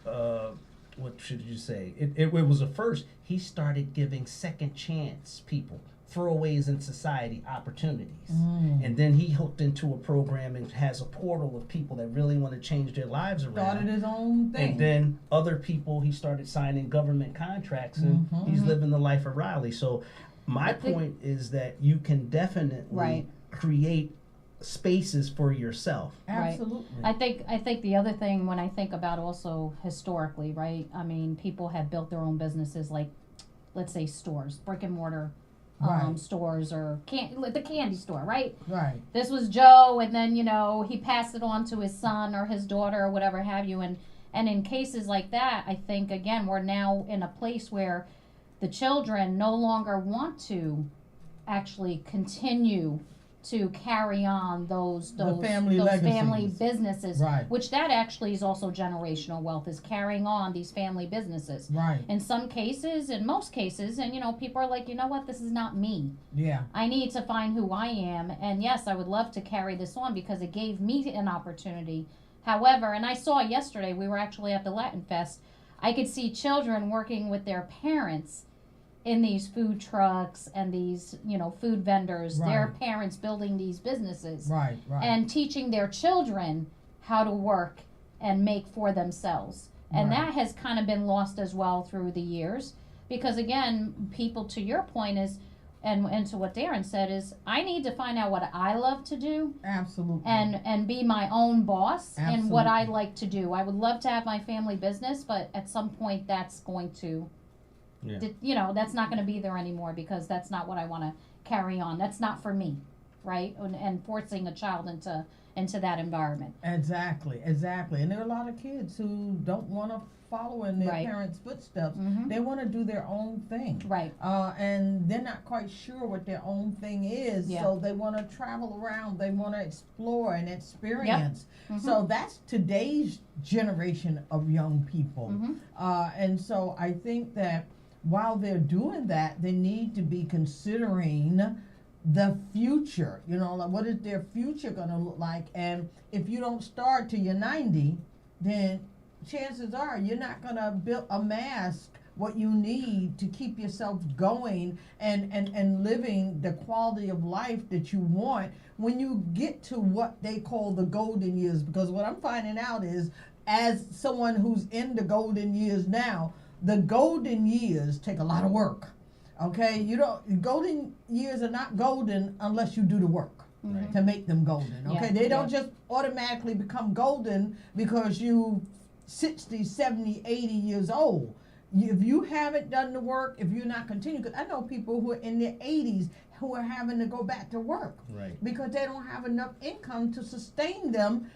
Speaker 6: what should you say? It was a first. He started giving second chance people, throwaways in society, opportunities. And then he hooked into a program and has a portal of people that really want to change their lives around.
Speaker 5: Started his own thing.
Speaker 6: And then other people, he started signing government contracts, and he's living the life of Riley. So my point is that you can definitely create spaces for yourself.
Speaker 5: Absolutely.
Speaker 4: I think the other thing, when I think about also historically, right? I mean, people have built their own businesses, like, let's say, stores, brick and mortar stores, or the candy store, right?
Speaker 5: Right.
Speaker 4: This was Joe, and then he passed it on to his son or his daughter or whatever have you, and in cases like that, I think again we're now in a place where the children no longer want to actually continue to carry on those
Speaker 5: family
Speaker 4: family
Speaker 5: legacies.
Speaker 4: businesses,
Speaker 5: Right.
Speaker 4: which that actually is also generational wealth, is carrying on these family businesses.
Speaker 5: Right.
Speaker 4: In some cases, in most cases, and people are like, what, this is not me.
Speaker 5: Yeah.
Speaker 4: I need to find who I am, and yes, I would love to carry this on because it gave me an opportunity. However, and I saw yesterday, we were actually at the Latin Fest, I could see children working with their parents in these food trucks and these, food vendors, their parents building these businesses.
Speaker 5: Right.
Speaker 4: And teaching their children how to work and make for themselves. And that has kind of been lost as well through the years. Because again, people, to your point is, and to what Darren said is, I need to find out what I love to do.
Speaker 5: Absolutely.
Speaker 4: And be my own boss in what I
Speaker 5: Absolutely.
Speaker 4: like to do. I would love to have my family business, but at some point that's going to that's not going to be there anymore because that's not what I want to carry on. That's not for me, right? And forcing a child into that environment.
Speaker 5: Exactly. And there are a lot of kids who don't want to follow in their
Speaker 4: Right.
Speaker 5: parents' footsteps.
Speaker 4: Mhm.
Speaker 5: They want to do their own thing.
Speaker 4: Right.
Speaker 5: And they're not quite sure what their own thing is,
Speaker 4: Yeah.
Speaker 5: so they want to travel around. They want to explore and experience.
Speaker 4: Mhm.
Speaker 5: So that's today's generation of young people.
Speaker 4: Mhm.
Speaker 5: And so I think that while they're doing that, they need to be considering the future. You know, like what is their future going to look like? And if you don't start till you're 90, then chances are you're not going to amass what you need to keep yourself going and living the quality of life that you want when you get to what they call the golden years. Because what I'm finding out is, as someone who's in the golden years now, the golden years take a lot of work. Okay, golden years are not golden unless you do the work
Speaker 6: Right.
Speaker 5: to make them golden. Okay,
Speaker 4: Yeah,
Speaker 5: they don't
Speaker 4: yeah.
Speaker 5: just automatically become golden because you 60, 70, 80 years old. If you haven't done the work, if you're not continuing, because I know people who are in their 80s who are having to go back to work
Speaker 6: Right.
Speaker 5: because they don't have enough income to sustain them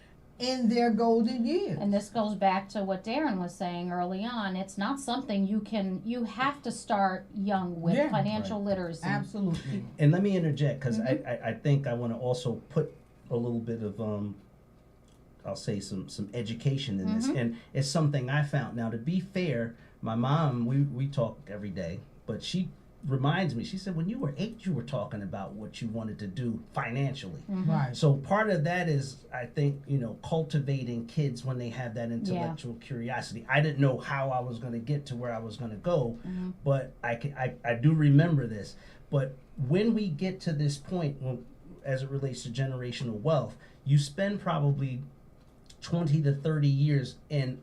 Speaker 5: in their golden years.
Speaker 4: And this goes back to what Darren was saying early on. It's not something you have to start young with.
Speaker 5: Yeah.
Speaker 4: financial
Speaker 6: Right.
Speaker 4: literacy.
Speaker 5: Absolutely.
Speaker 6: And let me interject, because
Speaker 4: Mhm.
Speaker 6: I think I want to also put a little bit of I'll say some education in this,
Speaker 4: Mhm.
Speaker 6: and it's something I found. Now, to be fair, my mom, we talk every day, but she reminds me. She said, when you were 8, you were talking about what you wanted to do financially.
Speaker 4: Mhm.
Speaker 5: Right.
Speaker 6: So part of that is, I think, cultivating kids when they have that intellectual curiosity. I didn't know how I was going to get to where I was going to go,
Speaker 4: Mhm.
Speaker 6: but I do remember this. But when we get to this point, as it relates to generational wealth, you spend probably 20 to 30 years in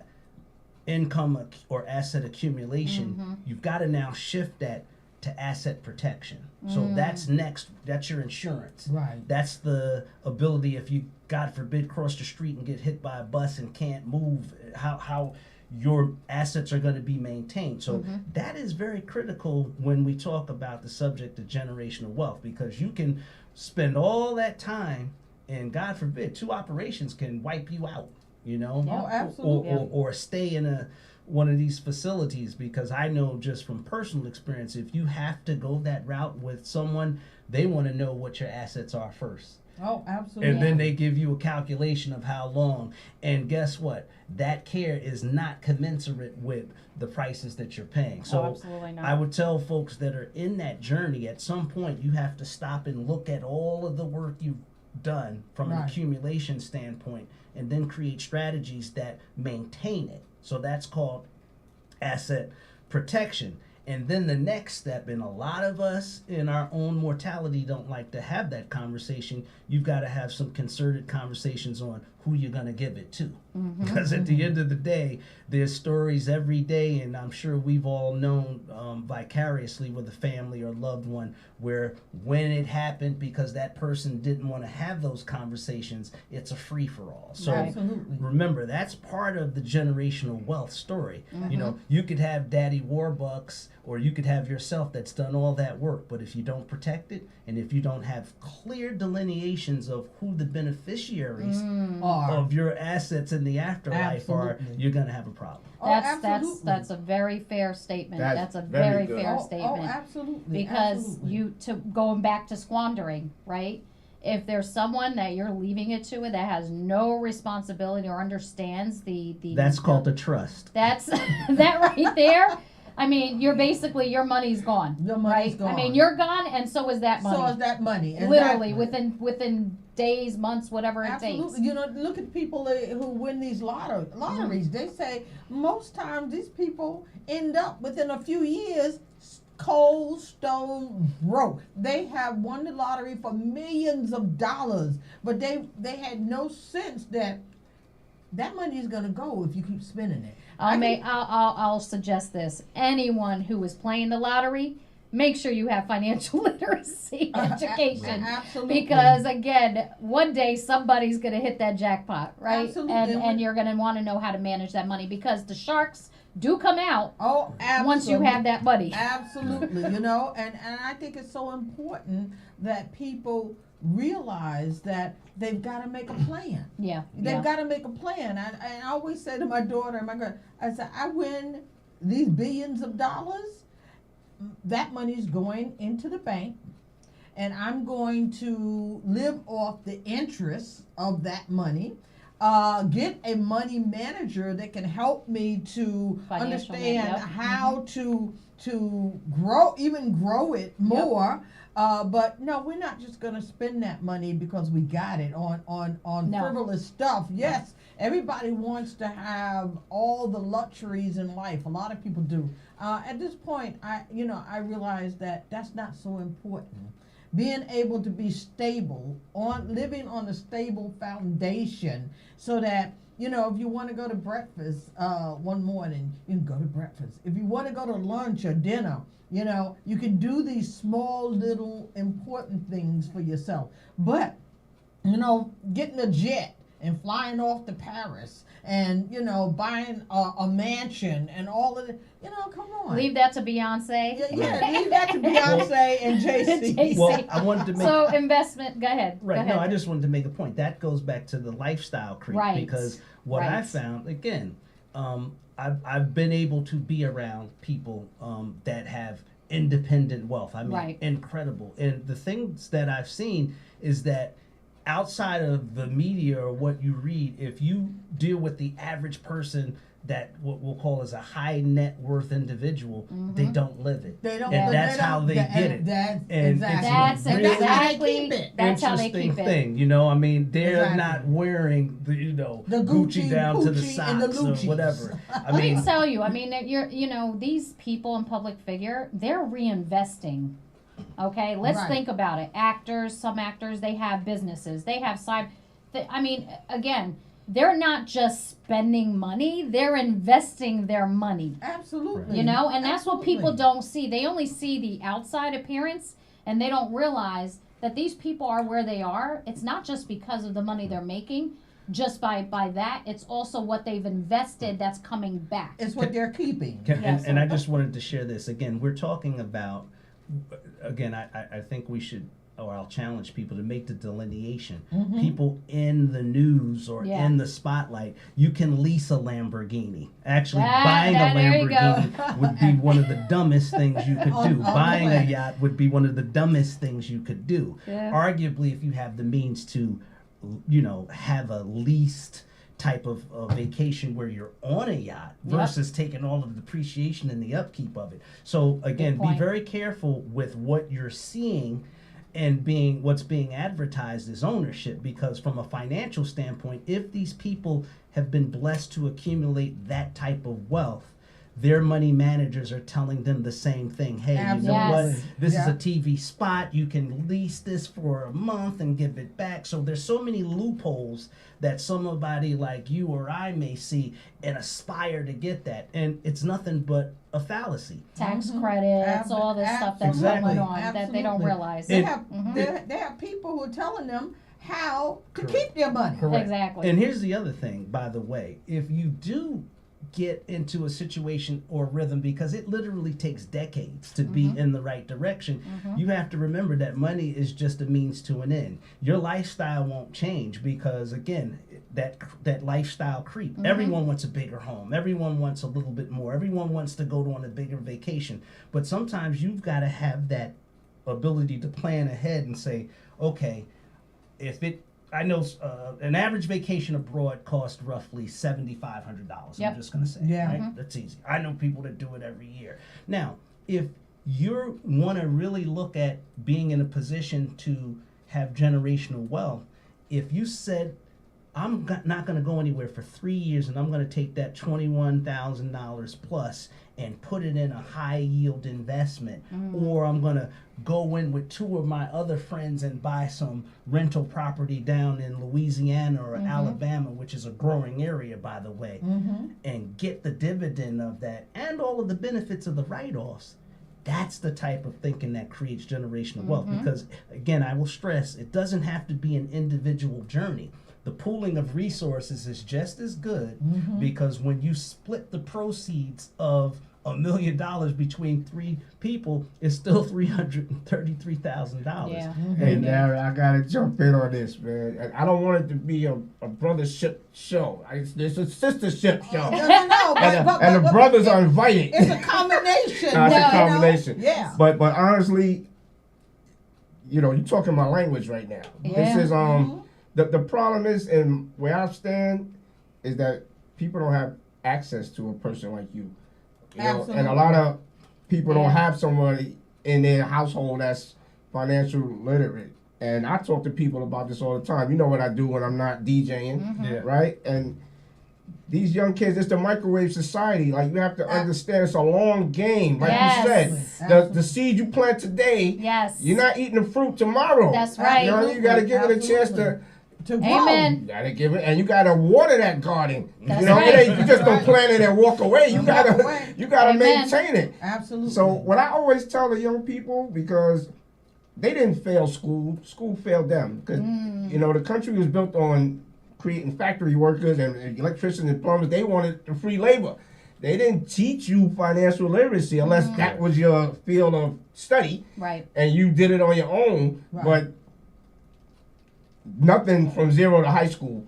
Speaker 6: income or asset accumulation.
Speaker 4: Mhm.
Speaker 6: You've got to now shift that to asset protection. So
Speaker 4: Mm.
Speaker 6: that's next. That's your insurance.
Speaker 5: Right.
Speaker 6: That's the ability if you, God forbid, cross the street and get hit by a bus and can't move, how your assets are going to be maintained. So
Speaker 4: Mhm.
Speaker 6: that is very critical when we talk about the subject of generational wealth, because you can spend all that time and, God forbid, 2 operations can wipe you out,
Speaker 4: Yeah.
Speaker 5: Oh, absolutely.
Speaker 6: or stay in one of these facilities, because I know just from personal experience, if you have to go that route with someone, they want to know what your assets are first.
Speaker 5: Oh, absolutely.
Speaker 6: And then they give you a calculation of how long. And guess what? That care is not commensurate with the prices that you're paying. So
Speaker 4: absolutely not.
Speaker 6: I would tell folks that are in that journey, at some point you have to stop and look at all of the work you've done from an
Speaker 5: Right.
Speaker 6: accumulation standpoint, and then create strategies that maintain it. So that's called asset protection. And then the next step, and a lot of us in our own mortality don't like to have that conversation, you've got to have some concerted conversations on who you're going to give it to.
Speaker 4: Mm-hmm.
Speaker 6: Because at the end of the day, there's stories every day, and I'm sure we've all known vicariously with a family or loved one where when it happened, because that person didn't want to have those conversations, it's a free-for-all. So
Speaker 5: Absolutely.
Speaker 6: remember, that's part of the generational wealth story. You could have Daddy Warbucks, or you could have yourself that's done all that work, but if you don't protect it, and if you don't have clear delineations of who the beneficiaries of your assets in the afterlife are,
Speaker 5: Absolutely.
Speaker 6: you're gonna have a problem.
Speaker 4: That's a very fair statement. That's a
Speaker 7: very
Speaker 4: very
Speaker 7: good.
Speaker 4: fair
Speaker 5: Oh,
Speaker 4: statement.
Speaker 5: absolutely.
Speaker 4: Because
Speaker 5: absolutely.
Speaker 4: going back to squandering, right? If there's someone that you're leaving it to that has no responsibility or understands the
Speaker 6: That's called the trust.
Speaker 4: that's that right there. I mean, your money's gone.
Speaker 5: Your money's
Speaker 4: right?
Speaker 5: gone.
Speaker 4: I mean, you're gone, and so is that money.
Speaker 5: So is that money.
Speaker 4: Literally
Speaker 5: Exactly.
Speaker 4: within days, months, whatever it
Speaker 5: Absolutely.
Speaker 4: takes.
Speaker 5: Look at people who win these lotteries. They say most times these people end up within a few years cold stone broke. They have won the lottery for millions of dollars, but they had no sense that money is going to go if you keep spending it.
Speaker 4: I'll suggest this. Anyone who is playing the lottery, make sure you have financial literacy education.
Speaker 5: Absolutely.
Speaker 4: Because again, one day somebody's gonna hit that jackpot, right?
Speaker 5: Absolutely.
Speaker 4: And you're gonna want to know how to manage that money, because the sharks do come out
Speaker 5: Oh, absolutely.
Speaker 4: once you have that money.
Speaker 5: Absolutely, and I think it's so important that people realize that they've got to make a plan.
Speaker 4: Yeah.
Speaker 5: They've got to make a plan. I always say to my daughter and my girl, I said, I win these billions of dollars, that money's going into the bank, and I'm going to live off the interest of that money. Get a money manager that can help me to
Speaker 4: Financial
Speaker 5: understand
Speaker 4: yep.
Speaker 5: how to grow it more. But no, we're not just going to spend that money because we got it on
Speaker 4: No.
Speaker 5: frivolous stuff. Yes, everybody wants to have all the luxuries in life. A lot of people do. At this point, I realize that that's not so important. Being able to be stable, living on a stable foundation, so that if you want to go to breakfast one morning, you can go to breakfast. If you want to go to lunch or dinner, you can do these small little important things for yourself. But getting a jet and flying off to Paris and buying a mansion and all of it, come on.
Speaker 4: Leave that to Beyonce.
Speaker 5: Yeah, leave that to Beyonce and JC.
Speaker 4: JC.
Speaker 6: Well, I wanted to make
Speaker 4: So investment. Go ahead.
Speaker 6: Right.
Speaker 4: Go ahead.
Speaker 6: No, I just wanted to make a point. That goes back to the lifestyle creep.
Speaker 4: Right.
Speaker 6: Because what I
Speaker 4: Right.
Speaker 6: found, again, I've been able to be around people that have independent wealth. I mean,
Speaker 4: Right.
Speaker 6: incredible. And the things that I've seen is that outside of the media or what you read, if you deal with the average person that what we'll call as a high net worth individual, they don't live it.
Speaker 5: They don't.
Speaker 6: And
Speaker 5: they
Speaker 6: that's
Speaker 5: don't-
Speaker 6: how they
Speaker 5: that-
Speaker 6: get it.
Speaker 5: That's
Speaker 6: And
Speaker 5: exactly.
Speaker 4: That's
Speaker 6: really
Speaker 5: And that's how they
Speaker 4: exactly.
Speaker 5: keep it.
Speaker 4: That's how they
Speaker 6: interesting
Speaker 4: keep it.
Speaker 6: thing, I mean, they're
Speaker 5: Exactly.
Speaker 6: not wearing the
Speaker 5: The
Speaker 6: Gucci down to the
Speaker 5: Poochie, and the
Speaker 6: socks or
Speaker 5: Luchis.
Speaker 6: whatever. I
Speaker 4: Let
Speaker 6: mean,
Speaker 4: me tell you. I mean, these people in public figure, they're reinvesting. Okay, let's
Speaker 5: Right.
Speaker 4: think about it. Some actors, they have businesses. They have side. I mean, again, they're not just spending money; they're investing their money.
Speaker 5: Absolutely.
Speaker 4: And that's what people
Speaker 5: Absolutely.
Speaker 4: don't see. They only see the outside appearance, and they don't realize that these people are where they are. It's not just because of the money they're making. Just by that, it's also what they've invested that's coming back.
Speaker 5: It's what they're keeping.
Speaker 4: Yes.
Speaker 6: and I just wanted to share this again. We're talking about, again, I think we should, or I'll challenge people to make the delineation. People in the news or
Speaker 4: Yeah.
Speaker 6: in the spotlight, you can lease a Lamborghini. Actually,
Speaker 4: That-
Speaker 6: buying a
Speaker 4: there you
Speaker 6: Lamborghini would be one of the dumbest things you could
Speaker 5: On
Speaker 6: do.
Speaker 5: the
Speaker 6: Buying a
Speaker 5: way.
Speaker 6: yacht would be one of the dumbest things you could do.
Speaker 4: Yeah.
Speaker 6: Arguably, if you have the means to, have a leased type of vacation where you're on a yacht versus taking all of the depreciation and the upkeep of it. So again,
Speaker 4: Good
Speaker 6: be
Speaker 4: point.
Speaker 6: very careful with what you're seeing and what's being advertised as ownership, because from a financial standpoint, if these people have been blessed to accumulate that type of wealth, their money managers are telling them the same thing. Hey, you know what?
Speaker 4: Yes.
Speaker 6: This is
Speaker 5: Yeah.
Speaker 6: a TV spot. You can lease this for a month and give it back. So there's so many loopholes that somebody like you or I may see and aspire to get that. And it's nothing but a fallacy.
Speaker 4: Tax credits, all this stuff that's
Speaker 6: Exactly.
Speaker 4: going on that they don't
Speaker 5: Absolutely.
Speaker 4: realize.
Speaker 5: They
Speaker 6: And-
Speaker 5: have they have people who are telling them how to
Speaker 6: Correct.
Speaker 5: keep their money.
Speaker 6: Correct.
Speaker 4: Exactly.
Speaker 6: And here's the other thing, by the way. If you do get into a situation or rhythm, because it literally takes decades to be in the right direction, you have to remember that money is just a means to an end. Your lifestyle won't change because, again, that lifestyle creep. Everyone wants a bigger home. Everyone wants a little bit more. Everyone wants to go on a bigger vacation. But sometimes you've got to have that ability to plan ahead and say, okay, I know an average vacation abroad costs roughly $7,500.
Speaker 4: Yep.
Speaker 6: I'm just going to say,
Speaker 5: Yeah.
Speaker 6: right? That's easy. I know people that do it every year. Now, if you want to really look at being in a position to have generational wealth, if you said, not going to go anywhere for 3 years and I'm going to take that $21,000 plus and put it in a high yield investment, or I'm going to go in with two of my other friends and buy some rental property down in Louisiana or Alabama, which is a growing area, by the way, and get the dividend of that and all of the benefits of the write-offs. That's the type of thinking that creates generational wealth. Because, again, I will stress, it doesn't have to be an individual journey. The pooling of resources is just as good, because when you split the proceeds of $1 million between 3 people is still $333,000.
Speaker 4: Yeah.
Speaker 7: Hey, Larry, I gotta jump in on this, man. I don't want it to be a brothership show. It's a sistership show.
Speaker 5: No,
Speaker 7: And the brothers are invited.
Speaker 5: It's a combination.
Speaker 7: No, it's a
Speaker 5: you know?
Speaker 7: combination.
Speaker 5: Yeah.
Speaker 7: But honestly, you know, you're talking my language right now. This
Speaker 4: Yeah.
Speaker 7: is the problem is, and where I stand, is that people don't have access to a person like you. You know, and a lot of people don't have somebody in their household that's financial literate. And I talk to people about this all the time. You know what I do when I'm not DJing,
Speaker 6: Yeah.
Speaker 7: right? And these young kids, it's the microwave society. Like, you have to understand it's a long game. Like
Speaker 4: Yes.
Speaker 7: you said,
Speaker 5: Absolutely.
Speaker 7: the seed you plant today,
Speaker 4: Yes.
Speaker 7: you're not eating the fruit tomorrow.
Speaker 4: That's right.
Speaker 7: You know, you got to give it a chance to
Speaker 5: grow.
Speaker 4: Amen.
Speaker 7: you gotta give it, and you gotta water that garden.
Speaker 4: That's
Speaker 7: you know,
Speaker 4: right.
Speaker 7: it ain't, you just don't plant it and walk away. You gotta,
Speaker 5: away.
Speaker 7: you gotta
Speaker 4: Amen.
Speaker 7: maintain it.
Speaker 5: Absolutely.
Speaker 7: So what I always tell the young people, because they didn't fail school, school failed them. Because you know, the country was built on creating factory workers and electricians and plumbers. They wanted the free labor. They didn't teach you financial literacy unless that was your field of study
Speaker 4: Right.
Speaker 7: and you did it on your own.
Speaker 5: Right.
Speaker 7: But nothing from 0 to high school.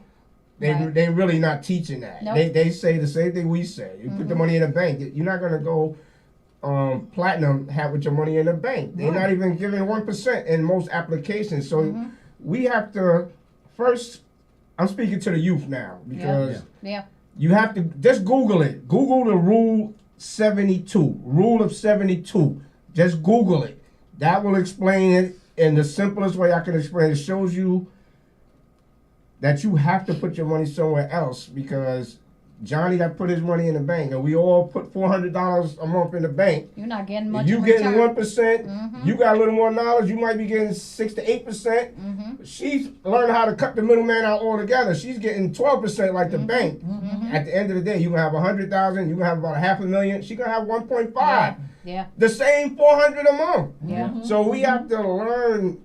Speaker 7: They really not teaching that.
Speaker 4: Nope.
Speaker 7: They say the same thing we say. You put the money in the bank. You're not gonna go platinum have with your money in the bank. They're not even giving 1% in most applications. So we have to first. I'm speaking to the youth now because
Speaker 4: Yeah.
Speaker 7: you have to just Google it. Google the Rule 72. Rule of 72. Just Google it. That will explain it in the simplest way I can explain it. It shows you that you have to put your money somewhere else because Johnny got put his money in the bank, and we all put $400 a month in the bank.
Speaker 4: You're not getting much.
Speaker 7: You
Speaker 4: in
Speaker 7: getting
Speaker 4: return.
Speaker 7: 1%. You got a little more knowledge. You might be getting 6 to 8%. She's learned how to cut the middleman out altogether. She's getting 12% like the bank. At the end of the day, you gonna have 100,000. You gonna have about $500,000. She gonna have 1.5.
Speaker 4: Yeah.
Speaker 7: The same 400 a month.
Speaker 4: Yeah.
Speaker 7: So we have to learn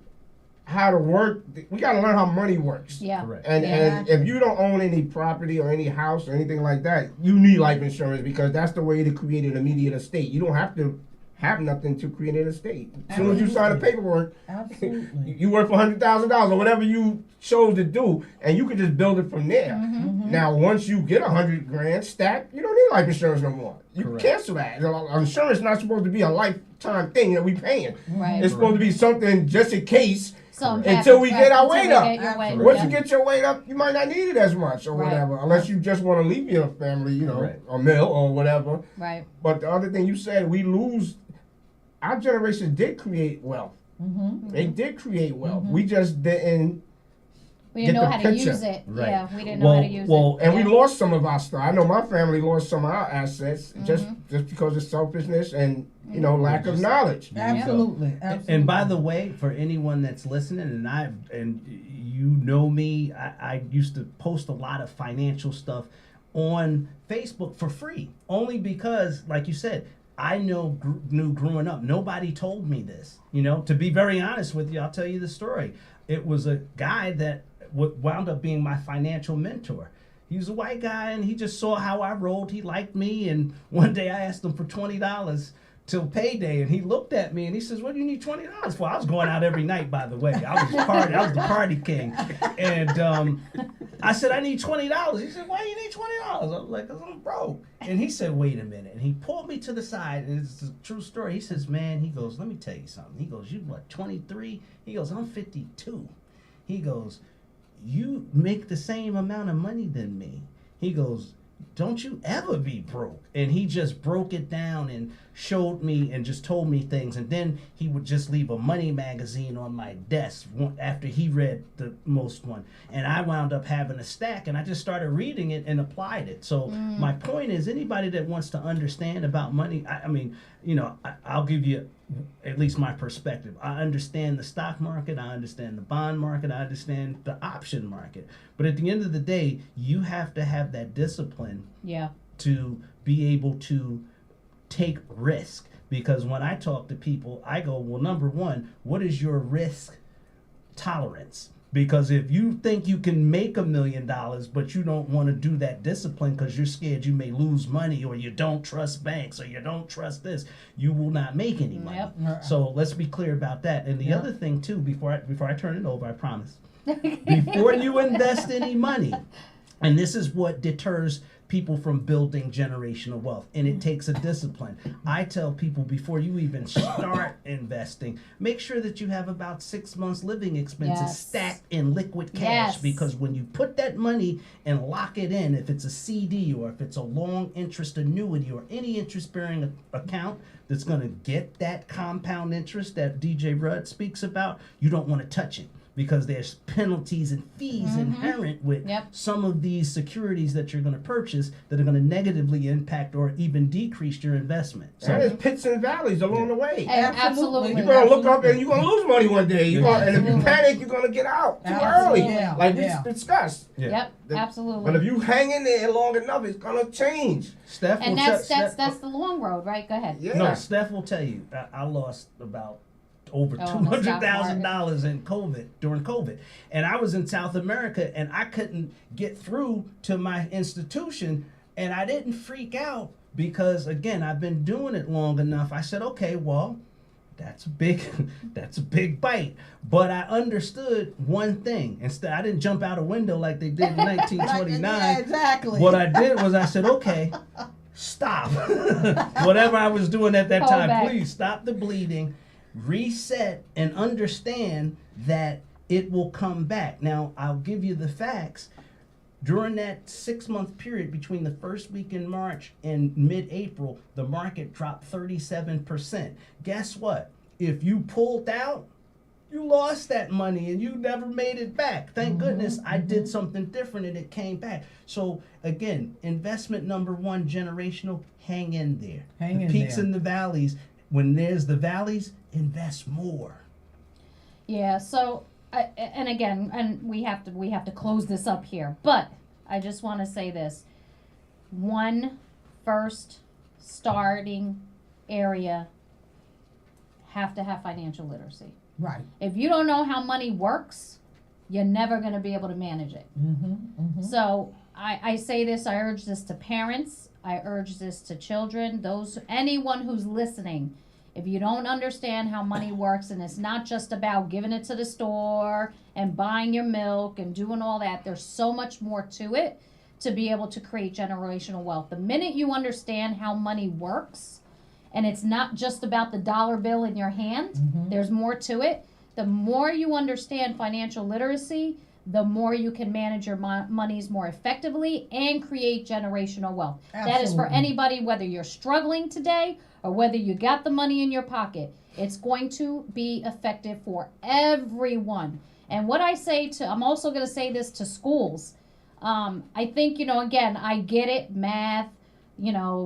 Speaker 7: how to work. We got to learn how money works.
Speaker 4: Yeah.
Speaker 6: Correct.
Speaker 7: And if you don't own any property or any house or anything like that, you need life insurance because that's the way to create an immediate estate. You don't have to have nothing to create an estate. As soon as you sign the paperwork,
Speaker 5: Absolutely.
Speaker 7: you work for $100,000 or whatever you chose to do, and you can just build it from there. Now, once you get $100,000 stacked, you don't need life insurance no more. You can
Speaker 6: Correct.
Speaker 7: cancel that. Insurance is not supposed to be a lifetime thing that we paying.
Speaker 4: Right.
Speaker 7: It's supposed to be something just in case.
Speaker 4: So
Speaker 7: Until we get our
Speaker 4: until
Speaker 7: weight
Speaker 4: we
Speaker 7: up.
Speaker 4: get your weight,
Speaker 7: Once
Speaker 4: yeah.
Speaker 7: you get your weight up, you might not need it as much or
Speaker 4: Right.
Speaker 7: whatever, unless you just want to leave your family, you know,
Speaker 6: Right.
Speaker 7: a meal or whatever.
Speaker 4: Right.
Speaker 7: But the other thing you said, we lose. Our generation did create wealth. They did create wealth. We just didn't,
Speaker 4: We didn't
Speaker 7: Get
Speaker 4: know
Speaker 7: the
Speaker 4: how to
Speaker 7: picture.
Speaker 4: use it.
Speaker 6: Right.
Speaker 4: Yeah, we didn't know how to use it.
Speaker 7: and we
Speaker 4: Yeah.
Speaker 7: lost some of our stuff. I know my family lost some of our assets just because of selfishness and you know lack of knowledge.
Speaker 5: Absolutely.
Speaker 6: And by the way, for anyone that's listening, and you know me, I used to post a lot of financial stuff on Facebook for free, only because, like you said, I knew growing up, nobody told me this. You know, to be very honest with you, I'll tell you the story. It was a guy that wound up being my financial mentor. He was a white guy, and he just saw how I rolled. He liked me, and one day I asked him for $20 till payday, and he looked at me and he says, "What do you need $20 for?" I was going out every night, by the way. I was the party king, and I said, "I need $20." He said, "Why do you need $20?" I was like, "'Cause I'm broke." And he said, "Wait a minute," and he pulled me to the side, and it's a true story. He says, "Man," he goes, "let me tell you something." He goes, "You what, 23?" He goes, "I'm 52." He goes, "You make the same amount of money than me." He goes, "Don't you ever be broke." And he just broke it down and showed me and just told me things. And then he would just leave a money magazine on my desk after he read the most one. And I wound up having a stack, and I just started reading it and applied it. So my point is, anybody that wants to understand about money, I mean, you know, I'll give you at least my perspective. I understand the stock market, I understand the bond market, I understand the option market. But at the end of the day, you have to have that discipline
Speaker 4: Yeah.
Speaker 6: to be able to take risk. Because when I talk to people, I go, well, number one, what is your risk tolerance? Because if you think you can make $1 million, but you don't want to do that discipline because you're scared you may lose money, or you don't trust banks, or you don't trust this, you will not make any money.
Speaker 4: Yep.
Speaker 6: So let's be clear about that. And the
Speaker 5: Yep.
Speaker 6: other thing too, before I turn it over, I promise. Before you invest any money, and this is what deters people from building generational wealth, and it takes a discipline. I tell people, before you even start investing, make sure that you have about 6 months living expenses
Speaker 4: Yes.
Speaker 6: stacked in liquid cash.
Speaker 4: Yes.
Speaker 6: Because when you put that money and lock it in, if it's a CD or if it's a long interest annuity or any interest bearing account that's going to get that compound interest that DJ Rudd speaks about, you don't want to touch it. Because there's penalties and fees inherent with
Speaker 4: Yep.
Speaker 6: some of these securities that you're going to purchase that are going to negatively impact or even decrease your investment.
Speaker 7: So there's pits and valleys along the way.
Speaker 4: Absolutely.
Speaker 7: You're gonna look up and you're gonna lose money one day. And if you panic, you're gonna get out too
Speaker 5: Absolutely.
Speaker 7: early,
Speaker 5: Yeah.
Speaker 7: like
Speaker 5: Yeah.
Speaker 7: we discussed.
Speaker 4: Yep,
Speaker 7: But
Speaker 4: absolutely.
Speaker 7: if you hang in there long enough, it's gonna change.
Speaker 6: Steph
Speaker 4: And
Speaker 6: will
Speaker 4: that's the long road, right? Go ahead.
Speaker 7: Yeah.
Speaker 6: No, Steph will tell you. I lost about over
Speaker 4: Oh, on the stock
Speaker 6: $200,000 in during COVID, and I was in South America, and I couldn't get through to my institution, and I didn't freak out because again I've been doing it long enough. I said, okay, well, that's a big bite, but I understood one thing. Instead, I didn't jump out a window like they did in 1929.
Speaker 5: Yeah, exactly.
Speaker 6: What I did was I said, okay, stop. Whatever I was doing at that
Speaker 4: Hold
Speaker 6: time,
Speaker 4: back.
Speaker 6: please stop the bleeding, reset, and understand that it will come back. Now, I'll give you the facts. During that 6-month period between the first week in March and mid-April, the market dropped 37%. Guess what? If you pulled out, you lost that money and you never made it back. Thank goodness I did something different and it came back. So again, investment number one, generational, hang in there.
Speaker 5: Hang
Speaker 6: the
Speaker 5: in
Speaker 6: peaks
Speaker 5: there.
Speaker 6: and the valleys. When there's the valleys, invest more.
Speaker 4: Yeah. So, and again, and we have to close this up here. But I just want to say this: one first starting area have to have financial literacy.
Speaker 5: Right.
Speaker 4: If you don't know how money works, you're never going to be able to manage it. So I say this, I urge this to parents, I urge this to children, anyone who's listening. If you don't understand how money works, and it's not just about giving it to the store and buying your milk and doing all that, there's so much more to it to be able to create generational wealth. The minute you understand how money works, and it's not just about the dollar bill in your hand, there's more to it. The more you understand financial literacy, the more you can manage your monies more effectively and create generational wealth. That is for
Speaker 5: Absolutely.
Speaker 4: anybody, whether you're struggling today or whether you got the money in your pocket. It's going to be effective for everyone. And what I say I'm also going to say this to schools. I think, again, I get it, math,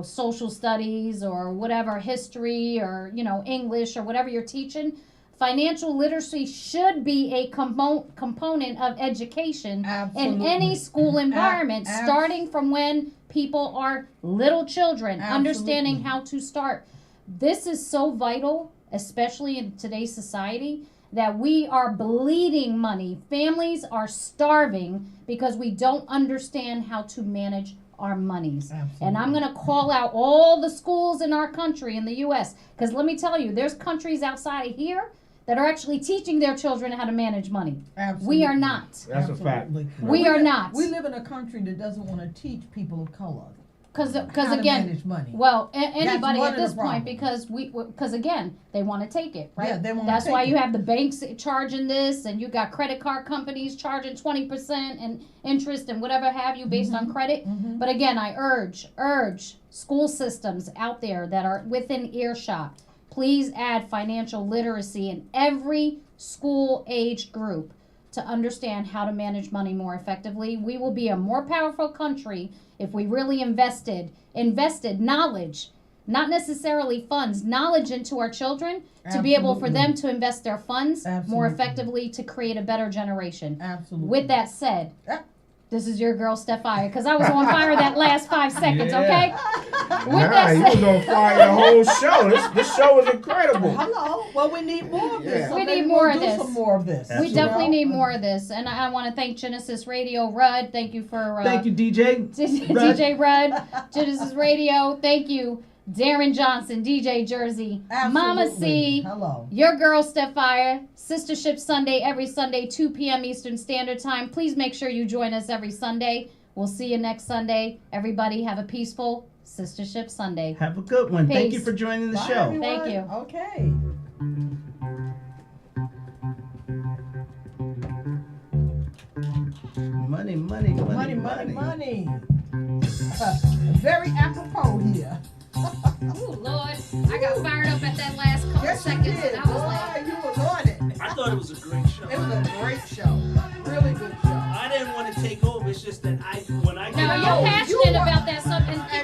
Speaker 4: social studies or whatever, history or, English or whatever you're teaching. Financial literacy should be a component of education in
Speaker 5: Absolutely.
Speaker 4: any school environment,
Speaker 5: Ab-
Speaker 4: starting from when people are little children, understanding
Speaker 5: Absolutely.
Speaker 4: how to start. This is so vital, especially in today's society, that we are bleeding money. Families are starving because we don't understand how to manage our monies. And I'm going to call out all the schools in our country, in the U.S., because let me tell you, there's countries outside of here that are actually teaching their children how to manage money.
Speaker 5: Absolutely.
Speaker 4: We are not.
Speaker 7: That's a fact.
Speaker 5: Absolutely.
Speaker 4: We are not.
Speaker 5: We live in a country that doesn't want to teach people of color
Speaker 4: Because
Speaker 5: how to
Speaker 4: again,
Speaker 5: manage money.
Speaker 4: well, anybody
Speaker 5: one
Speaker 4: at
Speaker 5: of
Speaker 4: this
Speaker 5: the
Speaker 4: point,
Speaker 5: problems.
Speaker 4: because again, they want to take it, right?
Speaker 5: Yeah, they wanna
Speaker 4: That's
Speaker 5: take
Speaker 4: why
Speaker 5: it.
Speaker 4: you have the banks charging this, and you got credit card companies charging 20% and interest and whatever have you based on credit. But again, I urge school systems out there that are within earshot, please add financial literacy in every school age group to understand how to manage money more effectively. We will be a more powerful country if we really invested knowledge, not necessarily funds, knowledge into our children to be able for them to invest their funds more
Speaker 5: Absolutely.
Speaker 4: effectively to create a better generation.
Speaker 5: Absolutely.
Speaker 4: With that said, this is your girl, Steph Fire, because I was on fire that last 5 seconds,
Speaker 6: Yeah.
Speaker 4: okay?
Speaker 7: Nah, you was on fire the whole show. This show is incredible.
Speaker 5: Hello. Well, we need more of this.
Speaker 7: Yeah.
Speaker 5: So
Speaker 4: We
Speaker 5: maybe
Speaker 4: need more
Speaker 5: we'll
Speaker 4: of
Speaker 5: do
Speaker 4: this.
Speaker 5: some more of this.
Speaker 4: We
Speaker 6: Absolutely.
Speaker 4: definitely need more of this. And I want to thank Genesis Radio. Rudd, thank you for...
Speaker 6: Thank you, DJ.
Speaker 4: DJ Rudd, Genesis Radio. Thank you, Darren Johnson, DJ Jersey, Mama
Speaker 5: Absolutely.
Speaker 4: C,
Speaker 5: Hello.
Speaker 4: your girl Steph Fire, Sistership Sunday every Sunday, 2 p.m. Eastern Standard Time. Please make sure you join us every Sunday. We'll see you next Sunday. Everybody have a peaceful Sistership Sunday.
Speaker 6: Have a good one. Thank you
Speaker 4: Peace.
Speaker 6: for joining the
Speaker 5: Bye,
Speaker 6: show.
Speaker 5: everyone.
Speaker 4: Thank you.
Speaker 5: Okay.
Speaker 6: Money.
Speaker 5: Money. Very apropos here.
Speaker 4: Oh, Lord. I got fired up at that last couple
Speaker 5: Yes, you
Speaker 4: seconds.
Speaker 5: did.
Speaker 4: And I was like,
Speaker 5: Boy, you was on it.
Speaker 6: I thought it was a great show.
Speaker 5: It was a great show. Really good show.
Speaker 6: I didn't want to take over. It's just that when I
Speaker 4: no,
Speaker 6: get
Speaker 4: you're
Speaker 5: you
Speaker 4: passionate
Speaker 5: were-
Speaker 4: about that stuff. And